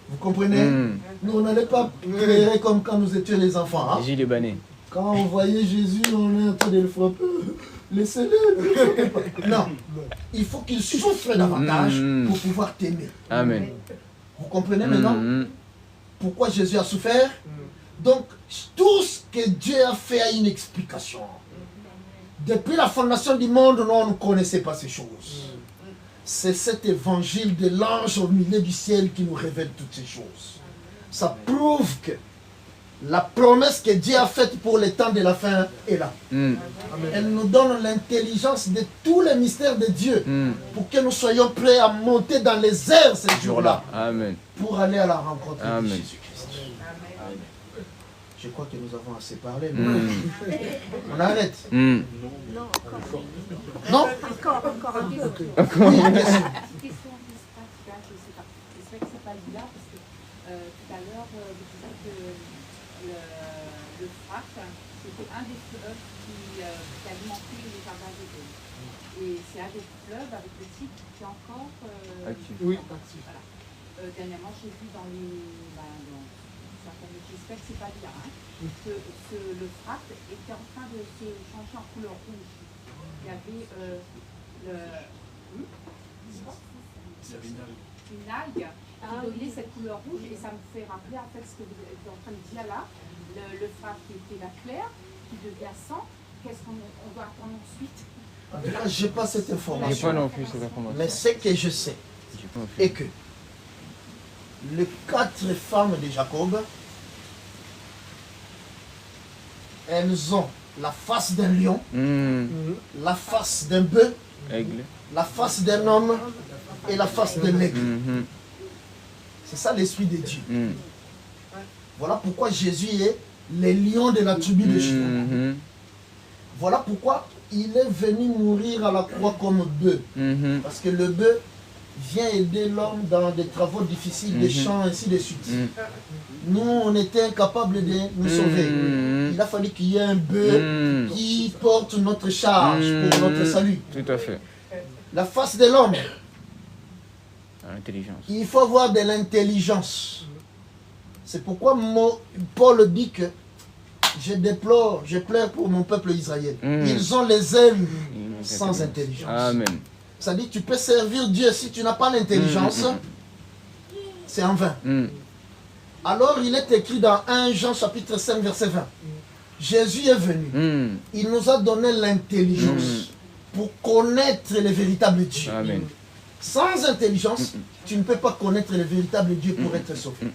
Vous comprenez? Nous, on n'allait pas pleurer comme quand nous étions les enfants. Hein? Quand on voyait Jésus, on est en train de le frapper. Laissez-le. Non. Il faut qu'il souffre davantage pour pouvoir t'aimer. Amen. Vous comprenez maintenant pourquoi Jésus a souffert? Donc, tout ce que Dieu a fait a une explication. Depuis la fondation du monde, nous, on ne connaissait pas ces choses. C'est cet évangile de l'ange au milieu du ciel qui nous révèle toutes ces choses. Ça prouve que la promesse que Dieu a faite pour les temps de la fin est là. Elle nous donne l'intelligence de tous les mystères de Dieu pour que nous soyons prêts à monter dans les airs ces jours-là. Amen. Pour aller à la rencontre Amen. de Jésus-Christ. Je crois que nous avons assez parlé. On arrête. Non, encore. Non? Encore un peu. Oui, Question d'espace, je sais pas. J'espère que c'est pas là parce que tout à l'heure, vous disiez que le FRAC, c'était un des fleuves qui alimentait les jardins d'Éden. Et c'est un des fleuves avec le titre qui est encore Actif. Oui. Voilà. Dernièrement, j'ai vu dans les... j'espère que c'est pas bien, hein, que le FRAC était en train de se changer en couleur rouge. Il y avait une algue qui donnait cette couleur rouge et ça me fait rappeler en fait ce que vous êtes en train de dire là. Le FRAC qui était la claire, qui devient sang. Qu'est-ce qu'on doit attendre ensuite? Je n'ai pas cette information. J'ai pas non plus cette information. Mais ce que je sais est que les 4 femmes de Jacob, elles ont la face d'un lion, la face d'un bœuf, la face d'un homme et la face de l'aigle. C'est ça l'esprit de Dieu. Voilà pourquoi Jésus est le lion de la tribu de Juda. Voilà pourquoi il est venu mourir à la croix comme bœuf. Parce que le bœuf vient aider l'homme dans des travaux difficiles, des champs, ainsi de suite. Nous, on était incapables de nous sauver. Il a fallu qu'il y ait un bœuf qui porte notre charge pour notre salut. Tout à fait. La face de l'homme. L'intelligence. Il faut avoir de l'intelligence. C'est pourquoi Paul dit que je déplore, je pleure pour mon peuple Israël. Ils ont les ailes sans intelligence. Amen. Ça dit, tu peux servir Dieu si tu n'as pas l'intelligence, c'est en vain. Alors il est écrit dans 1 Jean chapitre 5 verset 20. Jésus est venu. Il nous a donné l'intelligence pour connaître le véritable Dieu. Amen. Sans intelligence, tu ne peux pas connaître le véritable Dieu pour être sauvé.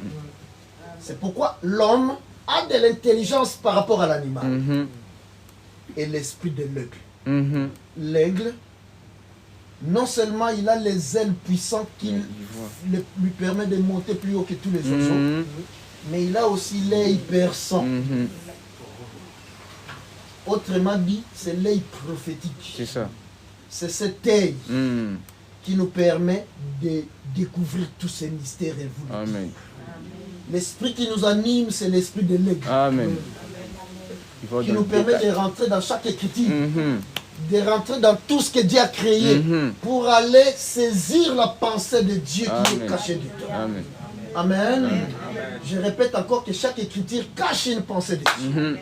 C'est pourquoi l'homme a de l'intelligence par rapport à l'animal. Et l'esprit de l'aigle. L'aigle, non seulement il a les ailes puissantes qui lui permettent de monter plus haut que tous les oiseaux, mais il a aussi l'œil perçant. Autrement dit, c'est l'œil prophétique. C'est ça. C'est cet œil qui nous permet de découvrir tous ces mystères et vous. Amen. L'esprit qui nous anime, c'est l'esprit de l'aigle. Amen. Qui nous permet de rentrer dans chaque écriture de rentrer dans tout ce que Dieu a créé pour aller saisir la pensée de Dieu qui est cachée du tout. Amen. Amen. Je répète encore que chaque écriture cache une pensée de Dieu.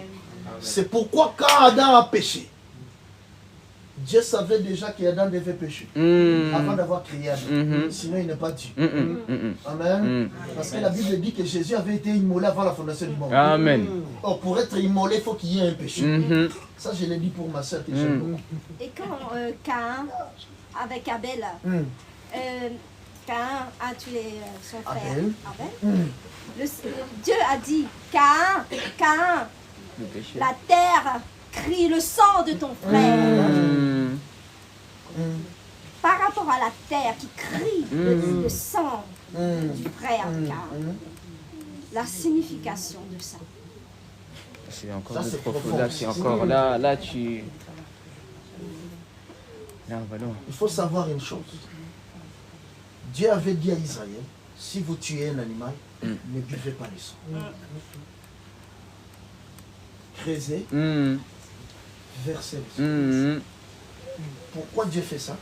C'est pourquoi quand Adam a péché, Dieu savait déjà qu'Adam devait pécher avant d'avoir créé Adam. Sinon, il n'est pas Dieu. Amen. Parce que la Bible dit que Jésus avait été immolé avant la fondation du monde. Amen. Or, pour être immolé, il faut qu'il y ait un péché. Ça, je l'ai dit pour ma soeur que j'aime beaucoup. Et quand Caïn, avec Abel, Caïn a tué son frère Abel, Dieu a dit, Caïn, la terre crie le sang de ton frère. Par rapport à la terre qui crie le sang du frère Caïn, la signification de ça. C'est encore de profond. Là, c'est encore là, tu. Là, on va loin. Il faut savoir une chose. Dieu avait dit à Israël, si vous tuez un animal, ne buvez pas le sang. Creusez, versez le sang. Pourquoi Dieu fait ça?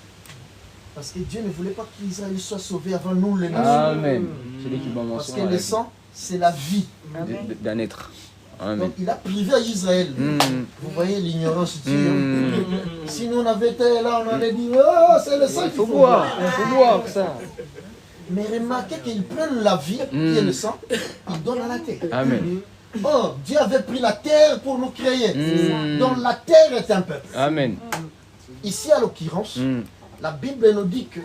Parce que Dieu ne voulait pas qu'Israël soit sauvé avant nous, les nations. Amen. C'est lui qui m'a Parce que le sang, c'est la vie d'un être. Amen. Donc il a privé à Israël. Vous voyez l'ignorance de Dieu. Si nous on avait été là, on aurait dit, oh, c'est le sang qu'il faut boire. Il faut boire ça. Mais remarquez qu'ils prennent la vie, qui est le sang, ils donnent à la terre. Amen. Oh, Dieu avait pris la terre pour nous créer. Donc la terre est un peuple. Amen. Ici, à l'occurrence, la Bible nous dit que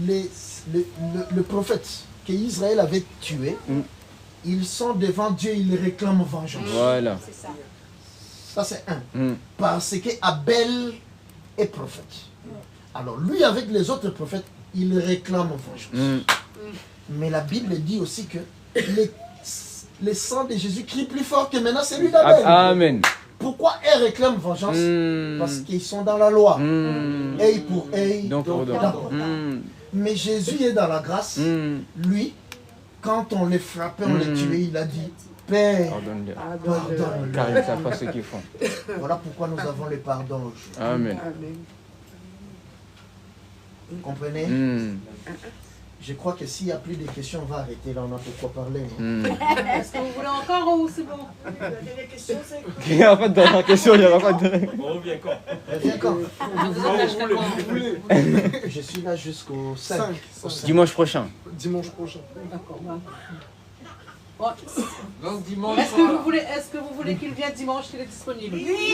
le prophète qu'Israël avait tué, ils sont devant Dieu, ils réclament vengeance. Voilà. C'est ça. Ça, c'est un. Parce qu'Abel est prophète. Alors, lui, avec les autres prophètes, il réclame vengeance. Mais la Bible dit aussi que le sang de Jésus crie plus fort que maintenant celui d'Abel. Amen. Pourquoi elle réclame vengeance? Parce qu'ils sont dans la loi. Œil pour œil, Donc, dent pour dent. Mais Jésus est dans la grâce. Lui, quand on les frappait, on les tuait, il a dit, Père, pardonne-leur. Car ils ne savent pas ce qu'ils font. Voilà pourquoi nous avons le pardon aujourd'hui. Amen. Vous comprenez? Je crois que s'il n'y a plus de questions, on va arrêter là, on a pourquoi parler. Est-ce que vous voulez encore ou c'est bon? La dernière question, c'est quoi? Il n'y aura pas de dernière question, il n'y aura pas de... On revient quand? Reviens quand? Vous êtes là jusqu'à quand? Je suis là jusqu'au 5. Dimanche prochain. Dimanche prochain. D'accord. Bon. Donc dimanche. Est-ce que vous voulez qu'il vienne dimanche, qu'il est disponible? Oui.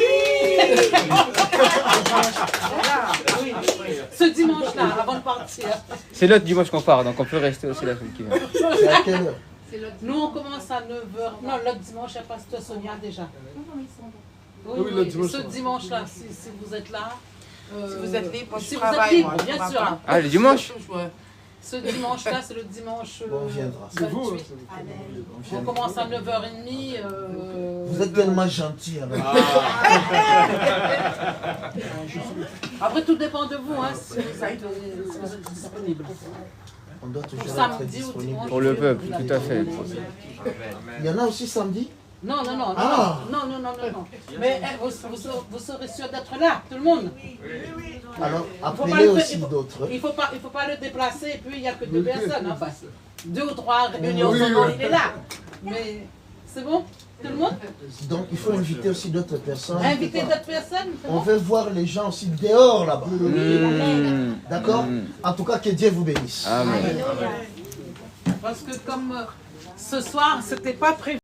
Ce dimanche-là, avant de partir. C'est l'autre dimanche qu'on part, donc on peut rester aussi la semaine qui vient. C'est à quelle heure? Nous, on commence à 9h. Non, l'autre dimanche, il y a Pasteur Sonia déjà. Oui, l'autre dimanche, ce dimanche-là, si vous êtes là. Si vous êtes libre, si je vous êtes travaille, libre, moi, bien je sûr. pars Ah, le dimanche? Ce dimanche-là, c'est le dimanche. Bon, on viendra. C'est vous, 28. On On viendra. commence à 9h30. Vous êtes tellement gentil alors. Après, tout dépend de vous, hein, si vous êtes disponible. On doit toujours être Samedi ou disponible. dimanche. Pour le peuple, tout à fait. Il y en a aussi samedi? Non. Ah. Non. Mais vous serez sûr d'être là, tout le monde. Alors, pas appelez le- aussi il faut- d'autres. Il ne faut pas le déplacer et puis il n'y a que 2 personnes. Enfin, 2 ou 3 réunions seulement, il est là. Mais c'est bon, tout le monde? Donc, il faut inviter aussi d'autres personnes. Inviter d'autres personnes, c'est On bon? veut voir les gens aussi dehors là-bas. D'accord? En tout cas, que Dieu vous bénisse. Amen. Parce que comme ce soir, c'était pas prévu.